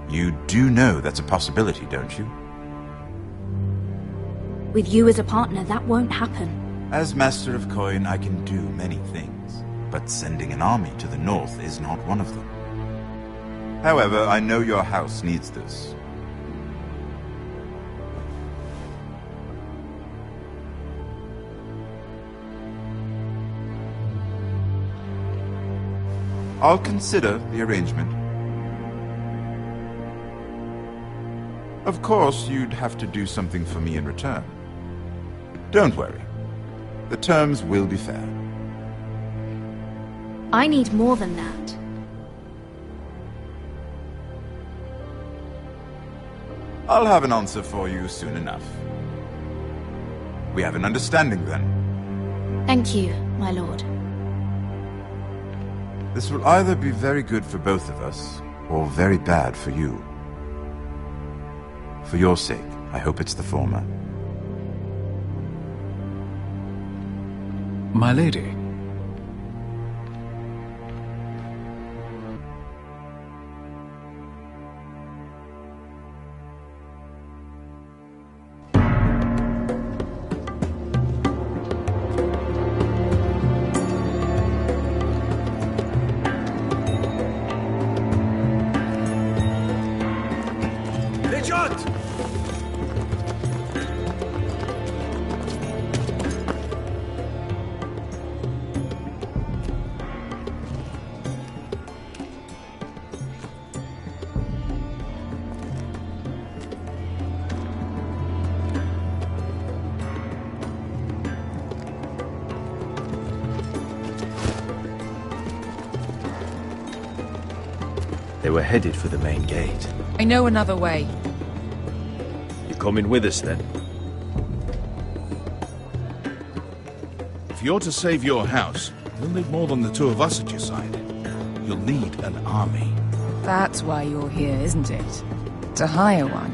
You do know that's a possibility, don't you? With you as a partner, that won't happen. As Master of Coin, I can do many things, but sending an army to the north is not one of them. However, I know your house needs this. I'll consider the arrangement. Of course, you'd have to do something for me in return. Don't worry. The terms will be fair. I need more than that. I'll have an answer for you soon enough. We have an understanding then. Thank you, my lord. This will either be very good for both of us, or very bad for you. For your sake, I hope it's the former. My lady. They were headed for the main gate. I know another way. You coming with us, then? If you're to save your house, you'll need more than the two of us at your side. You'll need an army. That's why you're here, isn't it? To hire one.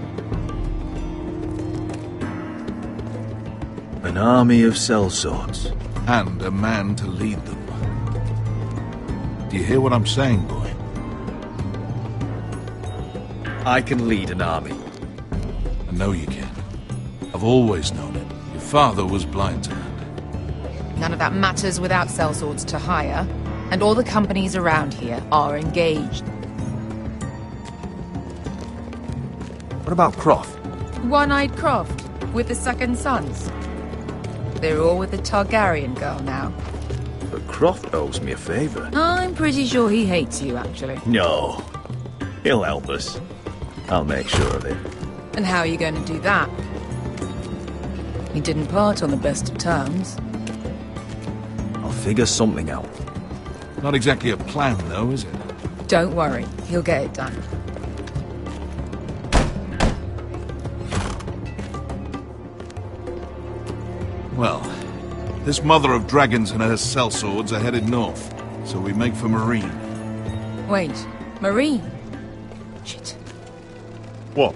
An army of sellswords. And a man to lead them. Do you hear what I'm saying, boy? I can lead an army. I know you can. I've always known it. Your father was blind to that. None of that matters without sellswords to hire, and all the companies around here are engaged. What about Croft? One-Eyed Croft, with the second sons. They're all with the Targaryen girl now. But Croft owes me a favour. I'm pretty sure he hates you, actually. No. He'll help us. I'll make sure of it. And how are you going to do that? You didn't part on the best of terms. I'll figure something out. Not exactly a plan, though, is it? Don't worry, he'll get it done. Well, this mother of dragons and her sellswords are headed north, so we make for Marine. Wait, Marine? Shit. What?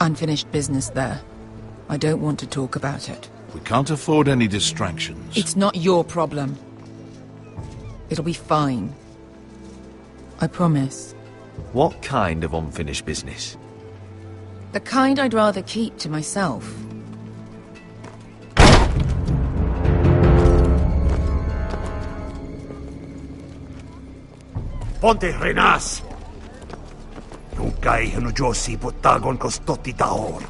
Unfinished business there. I don't want to talk about it. We can't afford any distractions. It's not your problem. It'll be fine. I promise. What kind of unfinished business? The kind I'd rather keep to myself. Ponte Renas! Yung kay Josi Putagon Kostoti Tahor.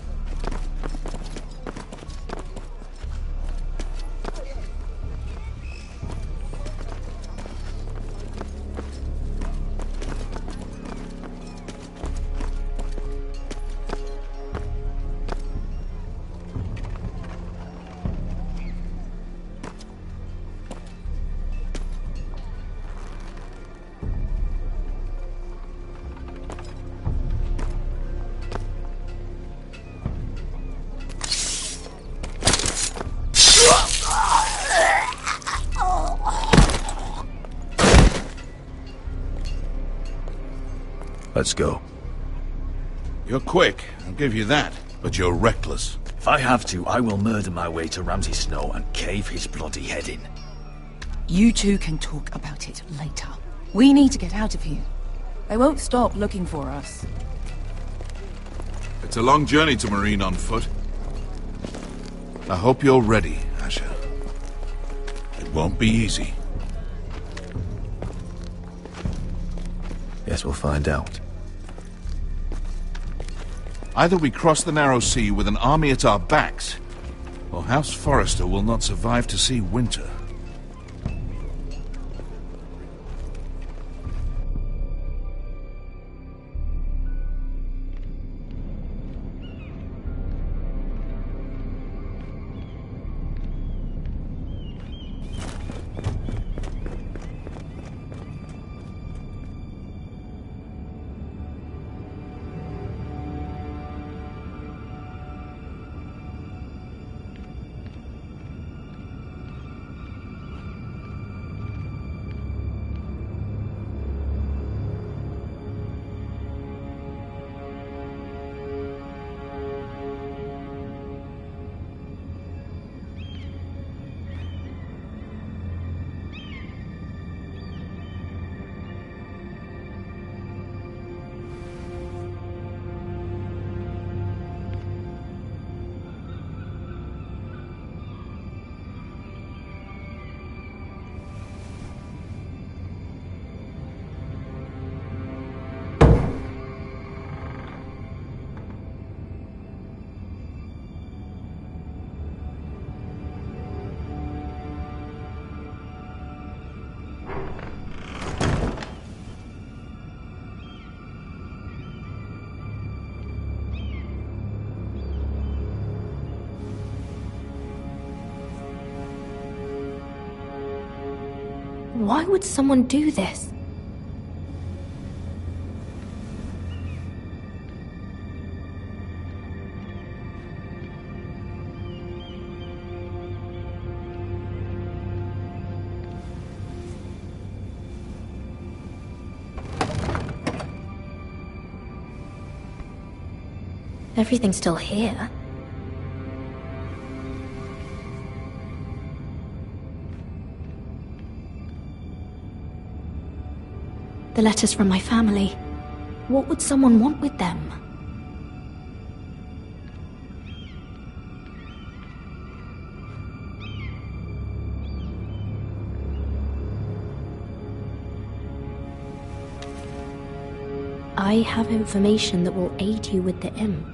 Let's go. You're quick, I'll give you that. But you're reckless. If I have to, I will murder my way to Ramsay Snow and cave his bloody head in. You two can talk about it later. We need to get out of here. They won't stop looking for us. It's a long journey to Marine on foot. I hope you're ready, Asher. It won't be easy. Guess we'll find out. Either we cross the narrow sea with an army at our backs, or House Forrester will not survive to see winter. Why would someone do this? Everything's still here. The letters from my family. What would someone want with them? I have information that will aid you with the imp.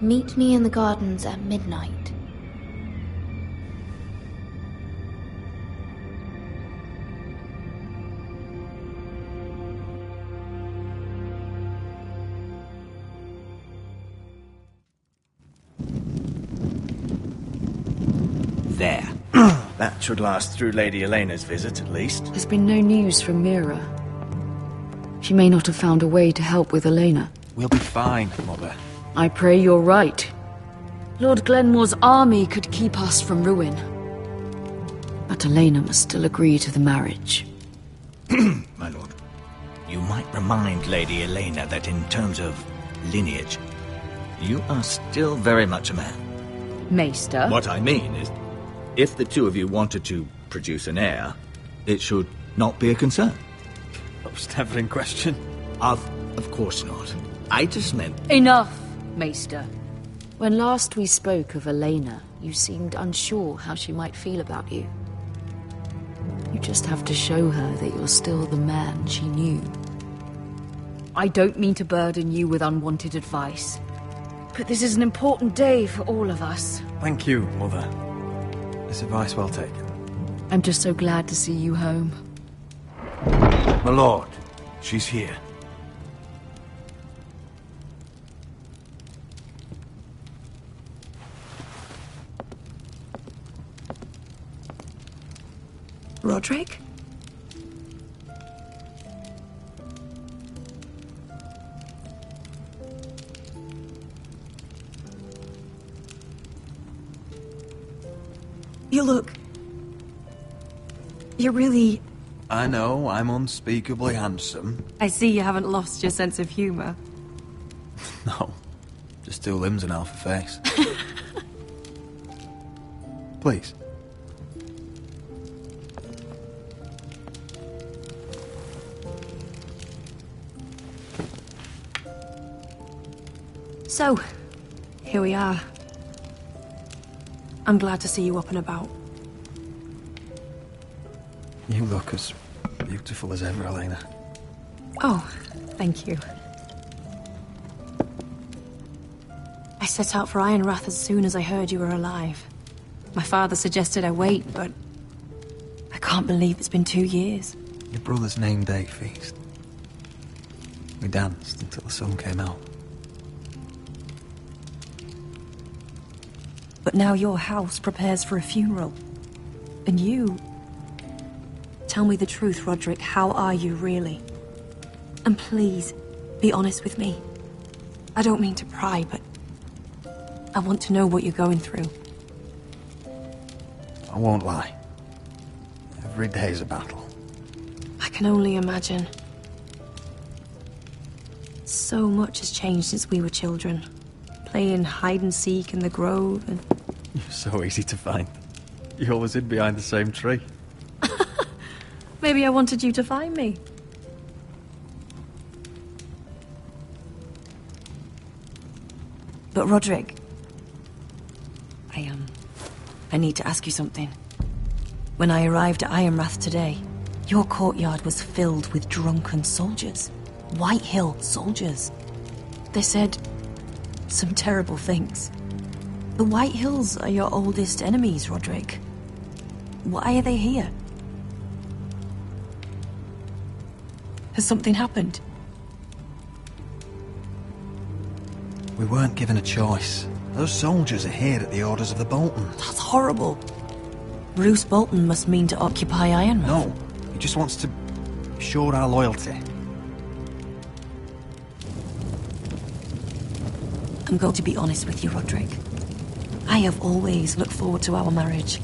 Meet me in the gardens at midnight. There. That should last through Lady Elena's visit, at least. There's been no news from Mira. She may not have found a way to help with Elena. We'll be fine, Mother. I pray you're right. Lord Glenmore's army could keep us from ruin. But Elena must still agree to the marriage. My lord. You might remind Lady Elena that in terms of lineage, you are still very much a man. Maester? What I mean is, if the two of you wanted to produce an heir, it should not be a concern. That was never in question. Of course not. I just meant... Enough, Maester. When last we spoke of Elena, you seemed unsure how she might feel about you. You just have to show her that you're still the man she knew. I don't mean to burden you with unwanted advice, but this is an important day for all of us. Thank you, Mother. This advice well taken. I'm just so glad to see you home. My lord, she's here. Roderick? You look... You're really I know I'm unspeakably handsome. I see you haven't lost your sense of humour. No, just 2 limbs and half a face. Please. So, here we are. I'm glad to see you up and about. You look as beautiful as ever, Elena. Oh, thank you. I set out for Ironrath as soon as I heard you were alive. My father suggested I wait, but I can't believe it's been 2 years. Your brother's name day feast. We danced until the sun came out. But now your house prepares for a funeral. And you... Tell me the truth, Roderick. How are you, really? And please, be honest with me. I don't mean to pry, but... I want to know what you're going through. I won't lie. Every day's a battle. I can only imagine. So much has changed since we were children. Playing hide-and-seek in the grove and... You're so easy to find. You always hid behind the same tree. Maybe I wanted you to find me. But Roderick... I need to ask you something. When I arrived at Ironrath today, your courtyard was filled with drunken soldiers. White Hill soldiers. They said some terrible things. The White Hills are your oldest enemies, Roderick. Why are they here? Has something happened? We weren't given a choice. Those soldiers are here at the orders of the Bolton. That's horrible. Roose Bolton must mean to occupy Ironrath. No, he just wants to show our loyalty. I'm going to be honest with you, Roderick. I have always looked forward to our marriage.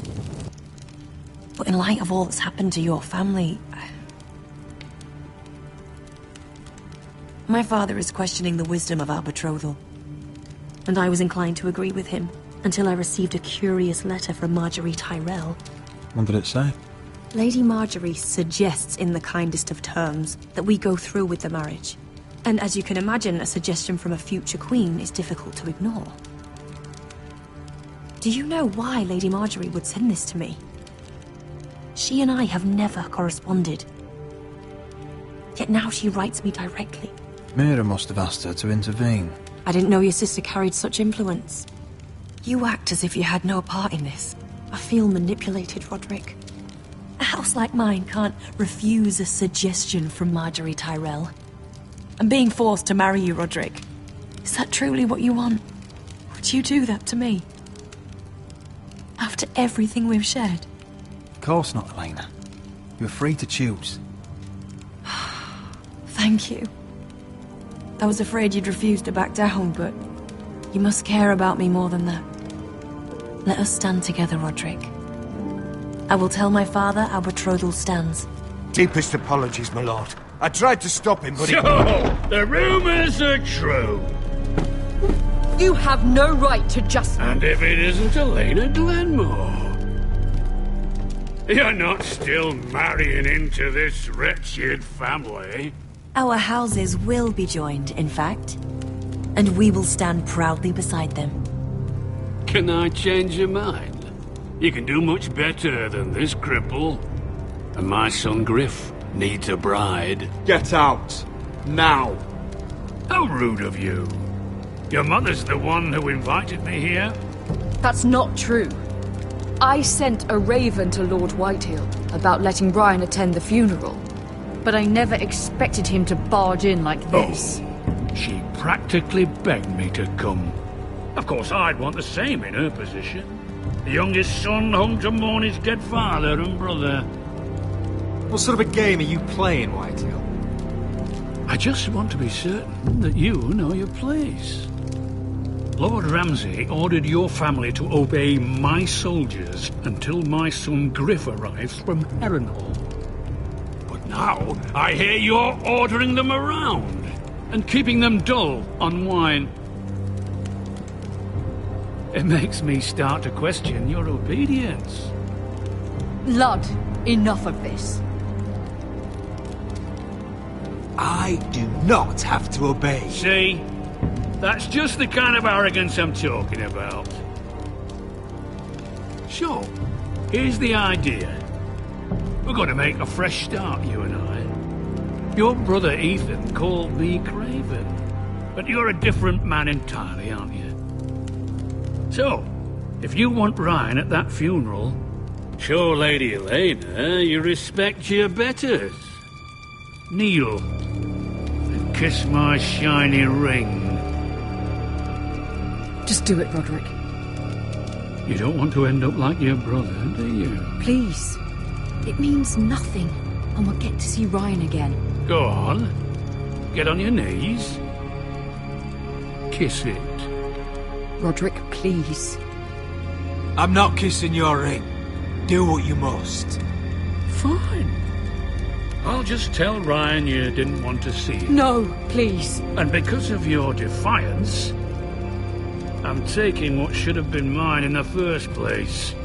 But in light of all that's happened to your family... My father is questioning the wisdom of our betrothal. And I was inclined to agree with him, until I received a curious letter from Marjorie Tyrell. What did it say? Lady Marjorie suggests in the kindest of terms that we go through with the marriage. And as you can imagine, a suggestion from a future queen is difficult to ignore. Do you know why Lady Marjorie would send this to me? She and I have never corresponded. Yet now she writes me directly. Mira must have asked her to intervene. I didn't know your sister carried such influence. You act as if you had no part in this. I feel manipulated, Roderick. A house like mine can't refuse a suggestion from Marjorie Tyrell. I'm being forced to marry you, Roderick. Is that truly what you want? Would you do that to me? After everything we've shared? Of course not, Elena. You're free to choose. Thank you. I was afraid you'd refuse to back down, but you must care about me more than that. Let us stand together, Roderick. I will tell my father our betrothal stands. Deepest apologies, my lord. I tried to stop him, but So, the rumors are true. You have no right to just... And if it isn't Elena Glenmore? You're not still marrying into this wretched family. Our houses will be joined, in fact. And we will stand proudly beside them. Can I change your mind? You can do much better than this cripple. And my son Griff needs a bride. Get out. Now. How rude of you. Your mother's the one who invited me here. That's not true. I sent a raven to Lord Whitehill about letting Brian attend the funeral. But I never expected him to barge in like this. Oh, she practically begged me to come. Of course, I'd want the same in her position. The youngest son home to mourn his dead father and brother. What sort of a game are you playing, Whitehill? I just want to be certain that you know your place. Lord Ramsay ordered your family to obey my soldiers until my son Griff arrives from Harrenhal. How? I hear you're ordering them around and keeping them dull on wine. It makes me start to question your obedience. Lud, enough of this. I do not have to obey. See? That's just the kind of arrogance I'm talking about. So, here's the idea. We're going to make a fresh start, you and I. Your brother Ethan called me Craven, but you're a different man entirely, aren't you? So, if you want Ryan at that funeral, show Lady Elena you respect your betters. Kneel and kiss my shiny ring. Just do it, Roderick. You don't want to end up like your brother, do you? Please. It means nothing, and we'll get to see Ryan again. Go on. Get on your knees. Kiss it. Roderick, please. I'm not kissing your ring. Do what you must. Fine. I'll just tell Ryan you didn't want to see it. No, please. And because of your defiance, I'm taking what should have been mine in the first place.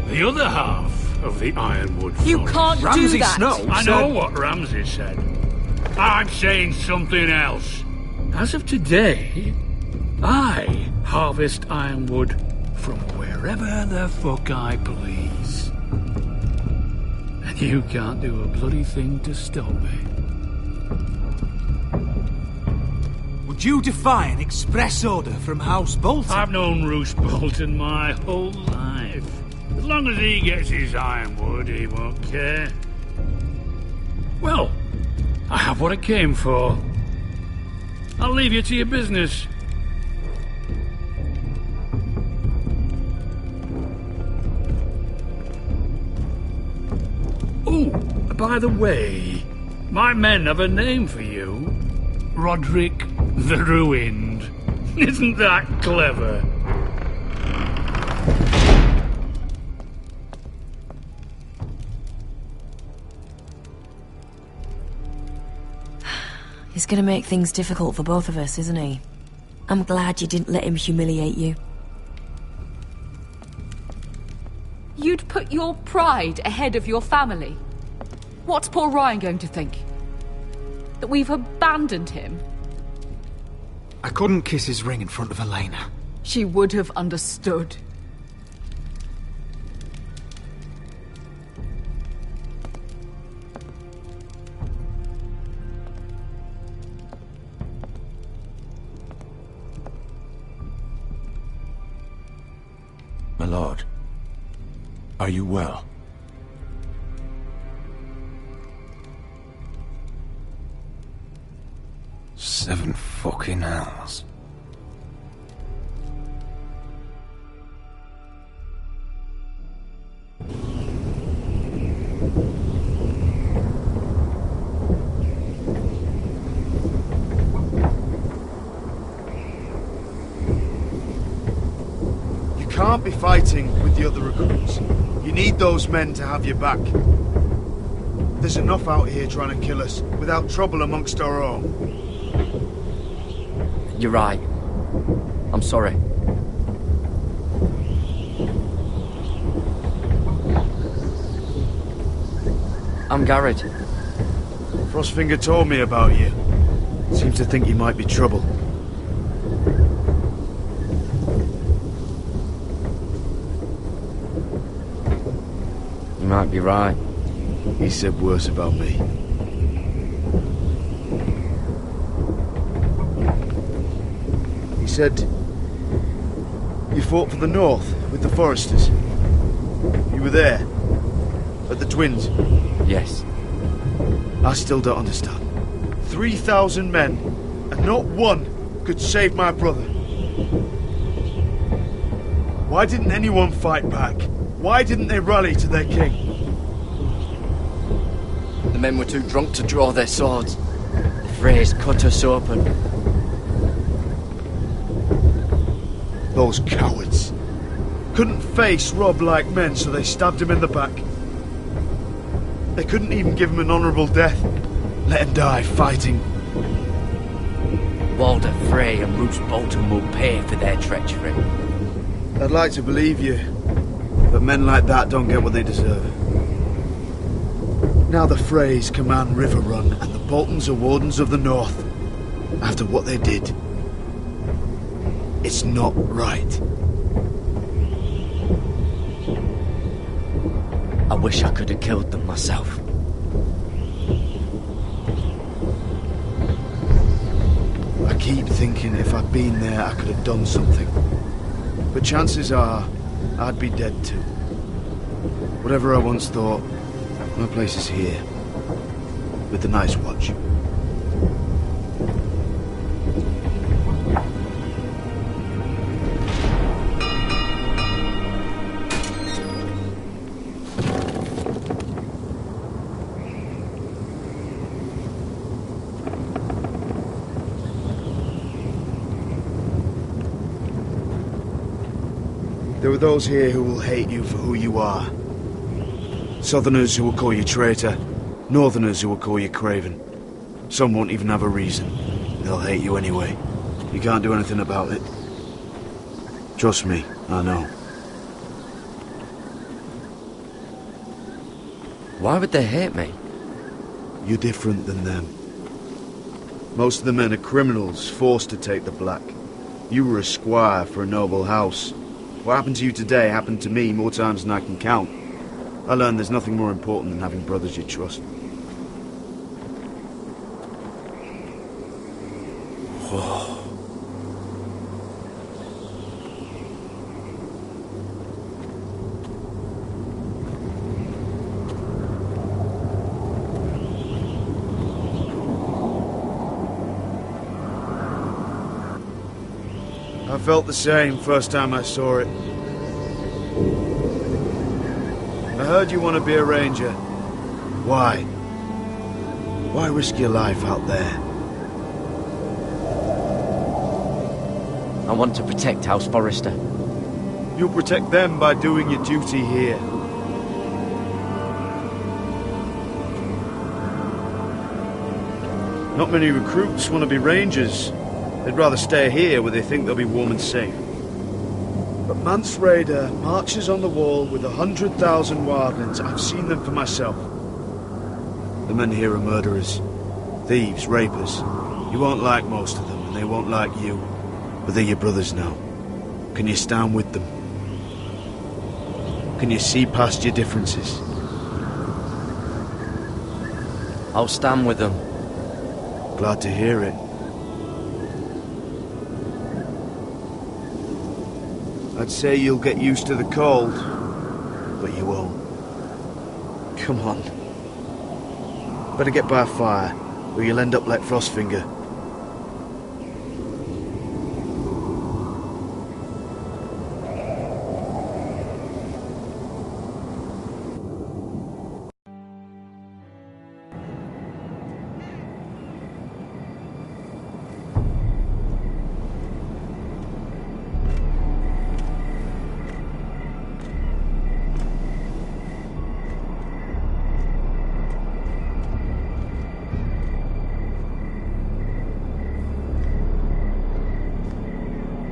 The other half of the Ironwood Forest. You can't do that! Snow I know what Ramsay said. I'm saying something else. As of today, I harvest ironwood from wherever the fuck I please. And you can't do a bloody thing to stop me. Would you defy an express order from House Bolton? I've known Roose Bolton my whole life. As long as he gets his ironwood, he won't care. Well, I have what I came for. I'll leave you to your business. Oh, by the way, my men have a name for you. Roderick the Ruined. Isn't that clever? He's gonna make things difficult for both of us, isn't he? I'm glad you didn't let him humiliate you. You'd put your pride ahead of your family. What's poor Ryan going to think? That we've abandoned him? I couldn't kiss his ring in front of Elena. She would have understood. My lord, are you well? Seven fucking hours. You can't be fighting with the other recruits. You need those men to have your back. There's enough out here trying to kill us without trouble amongst our own. You're right. I'm sorry. I'm Garrett. Frostfinger told me about you. Seems to think you might be trouble. You might be right. He said worse about me. He said you fought for the North with the Foresters. You were there at the Twins. Yes. I still don't understand. 3,000 men, and not one could save my brother. Why didn't anyone fight back? Why didn't they rally to their king? The men were too drunk to draw their swords. The Freys cut us open. Those cowards. Couldn't face Rob like men, so they stabbed him in the back. They couldn't even give him an honourable death. Let him die fighting. Walder Frey and Roose Bolton will pay for their treachery. I'd like to believe you, but men like that don't get what they deserve. Now the Freys command Riverrun, and the Boltons are Wardens of the North. After what they did, it's not right. I wish I could have killed them myself. I keep thinking if I'd been there, I could have done something. But chances are, I'd be dead too. Whatever I once thought, my place is here. With the Night's Watch. There are those here who will hate you for who you are. Southerners who will call you traitor. Northerners who will call you craven. Some won't even have a reason. They'll hate you anyway. You can't do anything about it. Trust me, I know. Why would they hate me? You're different than them. Most of the men are criminals, forced to take the black. You were a squire for a noble house. What happened to you today happened to me more times than I can count. I learned there's nothing more important than having brothers you trust. Whoa. I felt the same first time I saw it. I heard you want to be a ranger. Why? Why risk your life out there? I want to protect House Forrester. You'll protect them by doing your duty here. Not many recruits want to be rangers. They'd rather stay here where they think they'll be warm and safe. But Mance Rayder marches on the wall with 100,000 wildlings. I've seen them for myself. The men here are murderers. Thieves, rapers. You won't like most of them, and they won't like you. But they're your brothers now. Can you stand with them? Can you see past your differences? I'll stand with them. Glad to hear it. I'd say you'll get used to the cold, but you won't. Come on. Better get by a fire, or you'll end up like Frostfinger.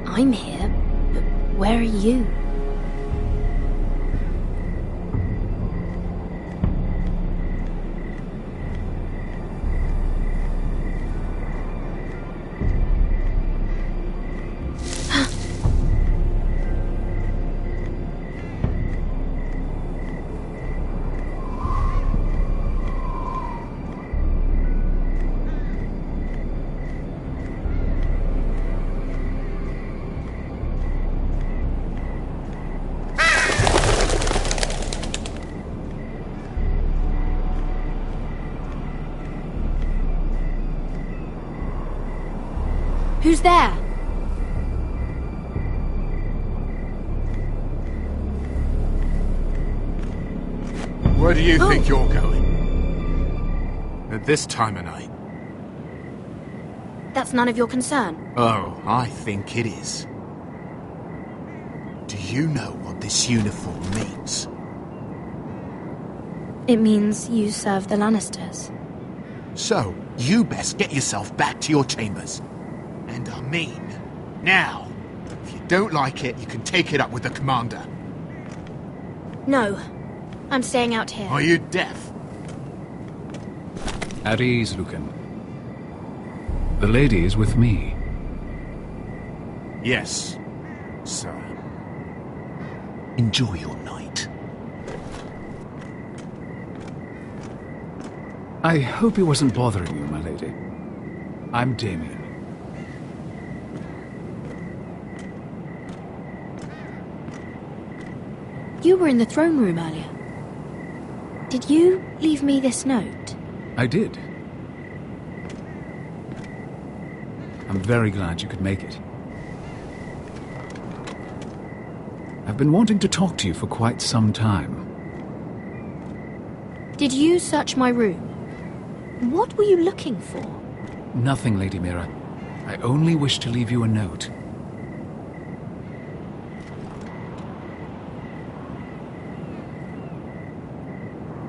I'm here, but where are you? Who's there? Where do you think you're going? At this time of night? That's none of your concern. Oh, I think it is. Do you know what this uniform means? It means you serve the Lannisters. So, you best get yourself back to your chambers. And I mean, now. If you don't like it, you can take it up with the commander. No. I'm staying out here. Are you deaf? At ease, Lucan. The lady is with me. Yes, sir. Enjoy your night. I hope he wasn't bothering you, my lady. I'm Damien. You were in the throne room earlier. Did you leave me this note? I did. I'm very glad you could make it. I've been wanting to talk to you for quite some time. Did you search my room? What were you looking for? Nothing, Lady Mira. I only wish to leave you a note.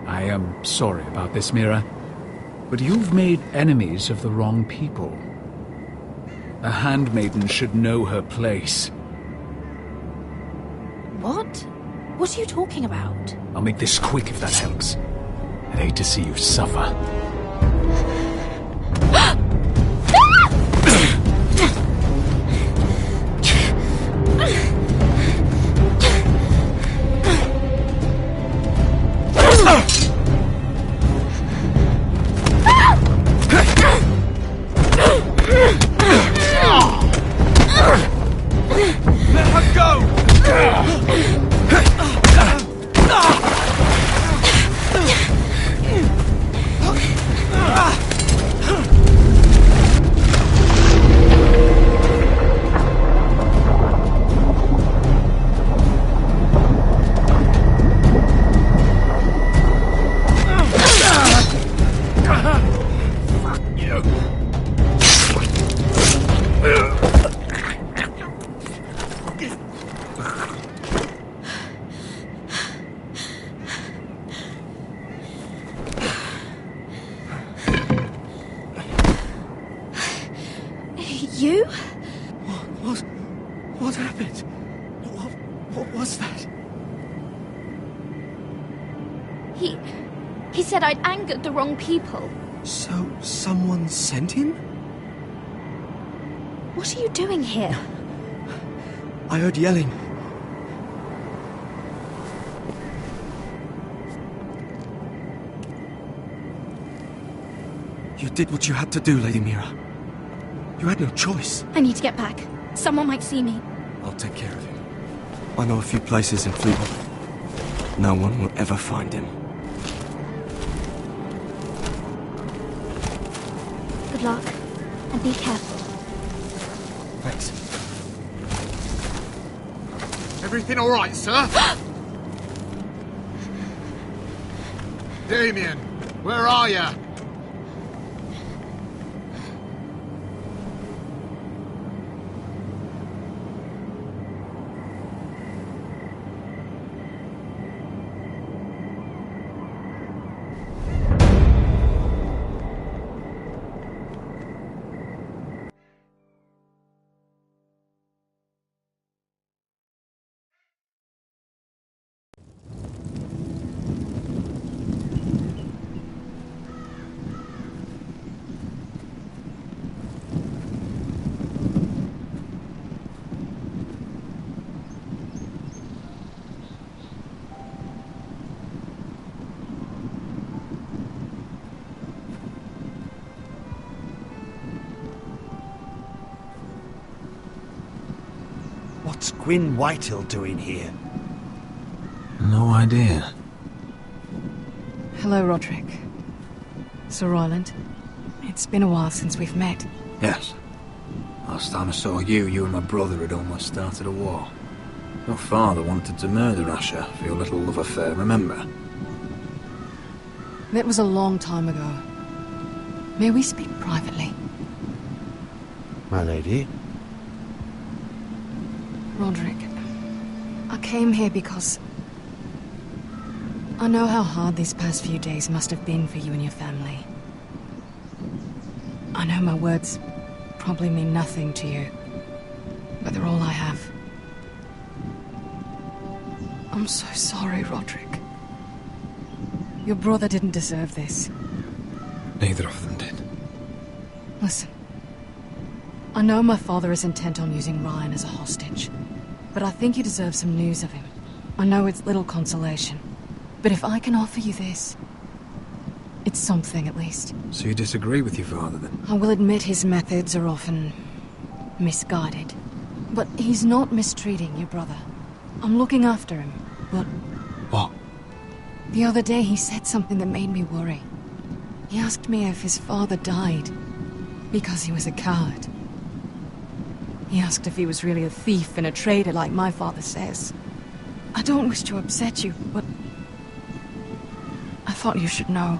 I am sorry about this, Mira, but you've made enemies of the wrong people. A handmaiden should know her place. What? What are you talking about? I'll make this quick if that helps. I'd hate to see you suffer. You? What happened? What was that? He said I'd angered the wrong people. So, someone sent him? What are you doing here? I heard yelling. You did what you had to do, Lady Mira. You had no choice. I need to get back. Someone might see me. I'll take care of him. I know a few places in Fleetwood. No one will ever find him. Good luck, and be careful. Thanks. Everything all right, sir? Damien, where are you? What's Gwyn Whitehill doing here? No idea. Hello, Roderick. Sir Roland. It's been a while since we've met. Yes. Last time I saw you and my brother had almost started a war. Your father wanted to murder Asher for your little love affair, remember? That was a long time ago. May we speak privately? My lady? Roderick, I came here because... I know how hard these past few days must have been for you and your family. I know my words probably mean nothing to you, but they're all I have. I'm so sorry, Roderick. Your brother didn't deserve this. Neither of them did. Listen. I know my father is intent on using Ryan as a hostage, but I think you deserve some news of him. I know it's little consolation, but if I can offer you this, it's something at least. So you disagree with your father, then? I will admit his methods are often misguided, but he's not mistreating your brother. I'm looking after him, but... What? The other day he said something that made me worry. He asked me if his father died because he was a coward. He asked if he was really a thief and a traitor like my father says. I don't wish to upset you, but I thought you should know.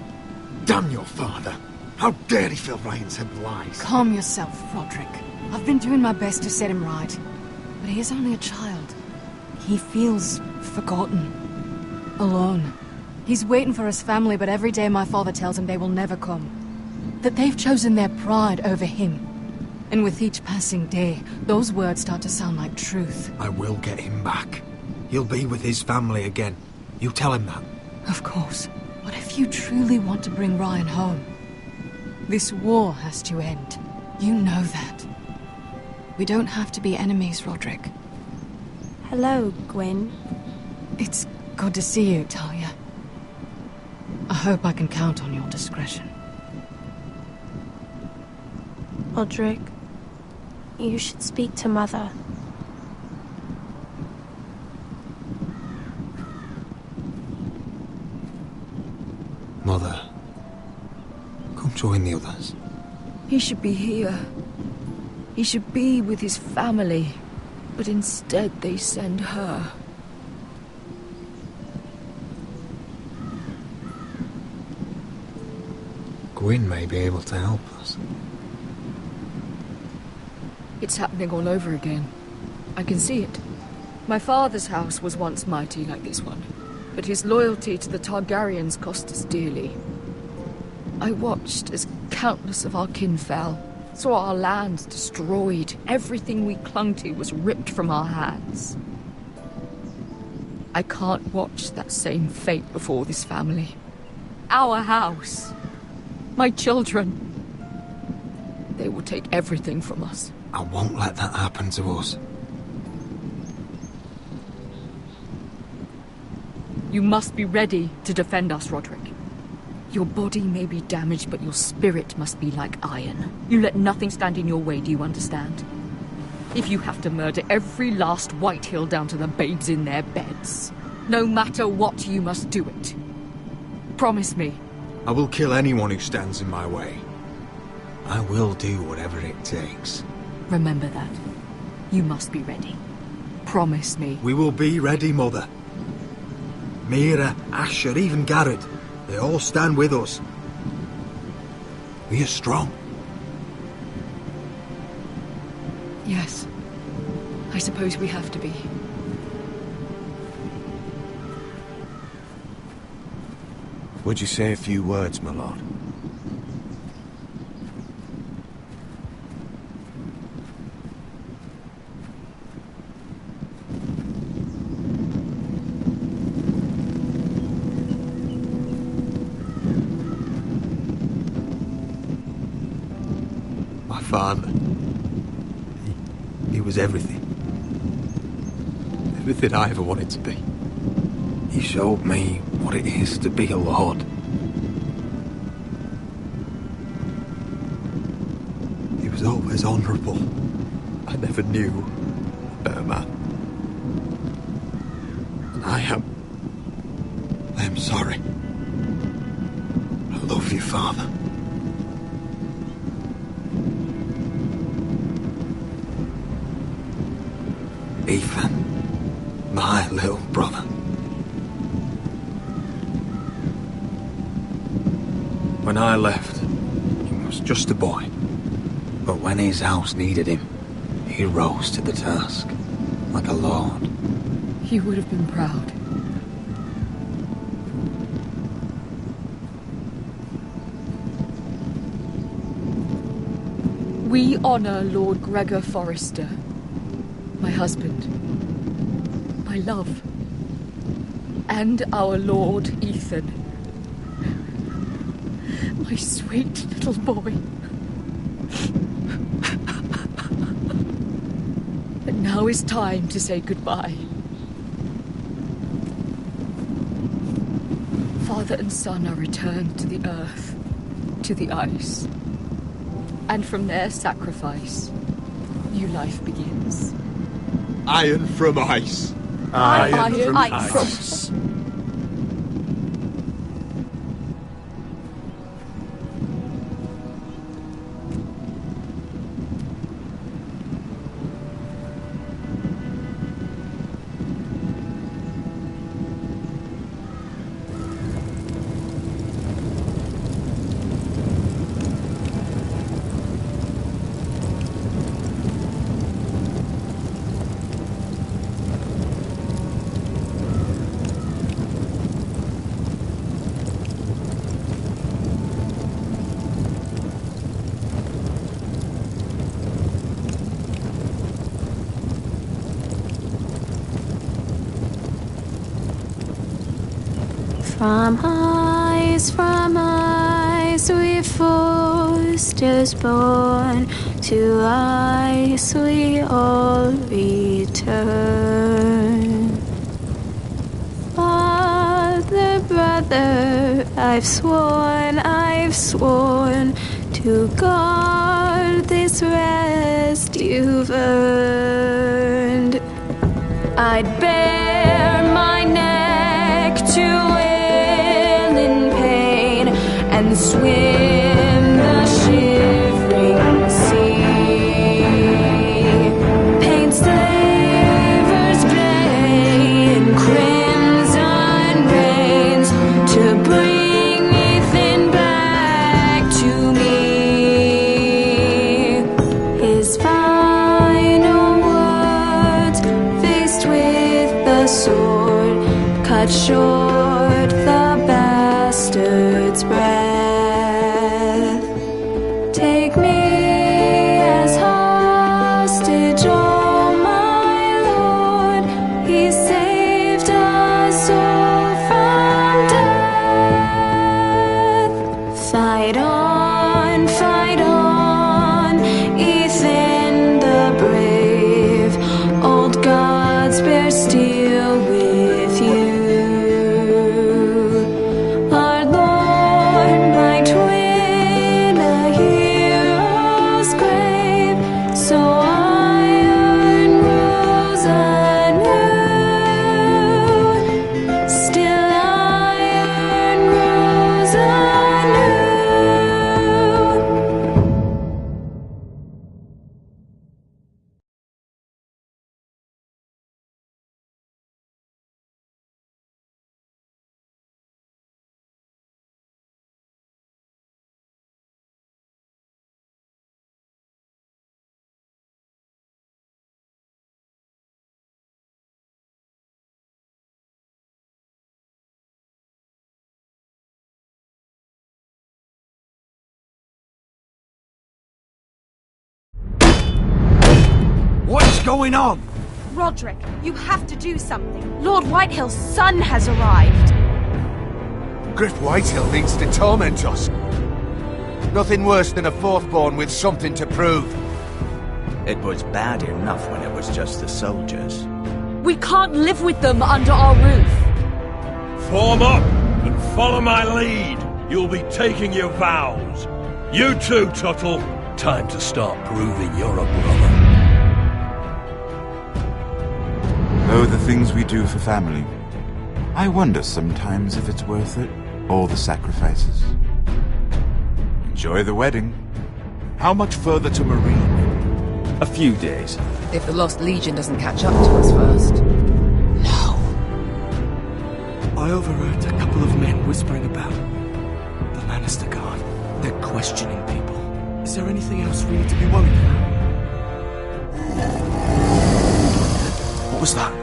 Damn your father! How dare he fill Ryan's head with lies? Calm yourself, Roderick. I've been doing my best to set him right, but he is only a child. He feels forgotten, alone. He's waiting for his family, but every day my father tells him they will never come. That they've chosen their pride over him. And with each passing day, those words start to sound like truth. I will get him back. He'll be with his family again. You tell him that. Of course. But if you truly want to bring Ryan home, this war has to end. You know that. We don't have to be enemies, Roderick. Hello, Gwyn. It's good to see you, Talia. I hope I can count on your discretion. Roderick, you should speak to Mother. Mother, come join the others. He should be here. He should be with his family. But instead they send her. Gwyn may be able to help us. It's happening all over again. I can see it. My father's house was once mighty like this one, but his loyalty to the Targaryens cost us dearly. I watched as countless of our kin fell, saw our lands destroyed, everything we clung to was ripped from our hands. I can't watch that same fate before this family. Our house. My children. They will take everything from us. I won't let that happen to us. You must be ready to defend us, Roderick. Your body may be damaged, but your spirit must be like iron. You let nothing stand in your way, do you understand? If you have to murder every last Whitehill down to the babes in their beds, no matter what, you must do it. Promise me. I will kill anyone who stands in my way. I will do whatever it takes. Remember that. You must be ready. Promise me. We will be ready, Mother. Mira, Asher, even Garrett. They all stand with us. We are strong. Yes. I suppose we have to be. Would you say a few words, my lord? My father. He was everything. Everything I ever wanted to be. He showed me what it is to be a lord. He was always honourable. I never knew a better man. And I am sorry. I love you, Father. Ethan, my little brother. When I left, he was just a boy. But when his house needed him, he rose to the task, like a lord. He would have been proud. We honor Lord Gregor Forrester, my husband, my love, and our Lord Ethan, my sweet little boy. But now is time to say goodbye. Father and son are returned to the earth, to the ice. And from their sacrifice, new life begins. Iron from ice. Iron from ice. From ice we Forsters born, to ice we all return. Father, brother, I've sworn to guard this rest you've earned. I'd bare my neck to and swim the shivering sea. Paint slavers gray in crimson rains to bring Ethan back to me. His final words, faced with the sword, cut short the bastard's breath. Take me as hostage, oh my Lord. He saved us all from death. Fight on, Ethan the brave. Old gods bear steel with you. Our Lord, my twin, a hero's grave. So iron rose anew. Still iron rose anew. What's going on? Roderick, you have to do something. Lord Whitehill's son has arrived. Griff Whitehill needs to torment us. Nothing worse than a fourthborn with something to prove. It was bad enough when it was just the soldiers. We can't live with them under our roof. Form up and follow my lead. You'll be taking your vows. You too, Tuttle. Time to start proving you're a brother. Oh, the things we do for family. I wonder sometimes if it's worth it. All the sacrifices. Enjoy the wedding. How much further to Marine? A few days. If the Lost Legion doesn't catch up to us first. I overheard a couple of men whispering about the Lannister Guard. They're questioning people. Is there anything else really to be worried about? What was that?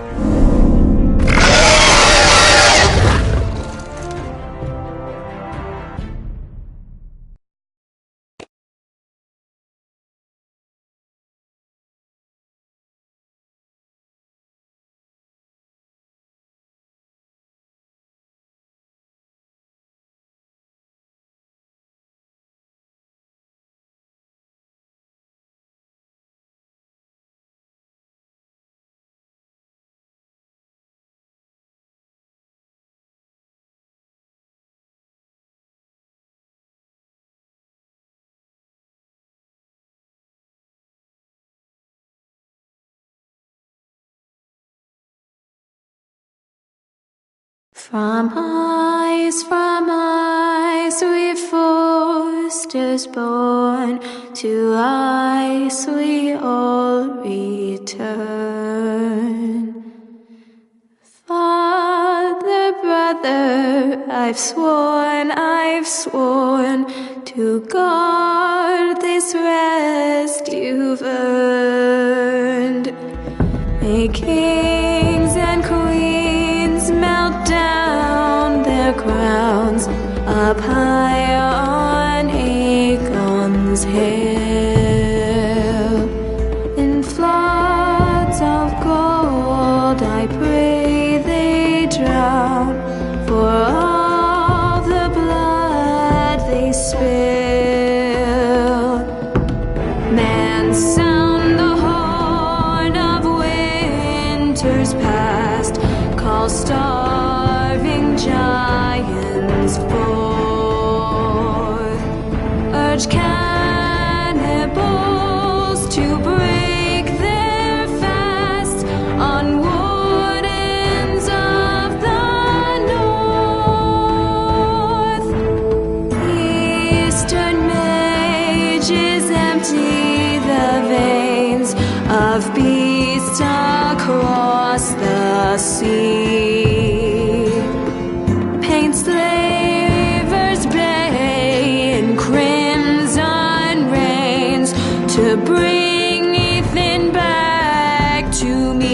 From ice we foresters born, to ice we all return. Father, brother, I've sworn to guard this rest you've earned. May kings and queens melt down their crowns up high on Aegon's hill. In floods of gold I pray they drown, for all the blood they spill. Man, sound the horn of winter's past, call starving giants forth, urge cannibals to break their fast on wardens of the north. Eastern mages empty the veins of beasts across the sea, paint slavers bay in crimson rains to bring Ethan back to me.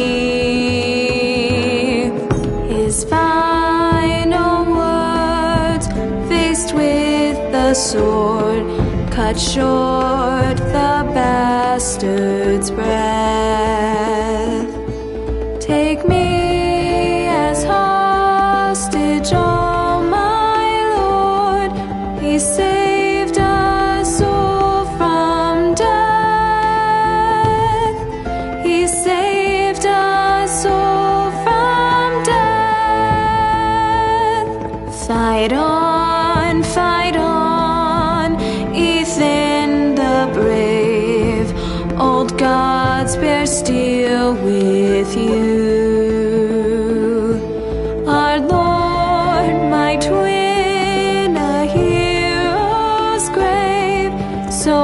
His final words, faced with the sword, cut short the bastard's breath. Take me as hostage, oh my Lord. He saved us all from death. He saved us all from death. Fight on, Ethan the brave. Old gods bear steel with you. Our Lord, my twin, a hero's grave. So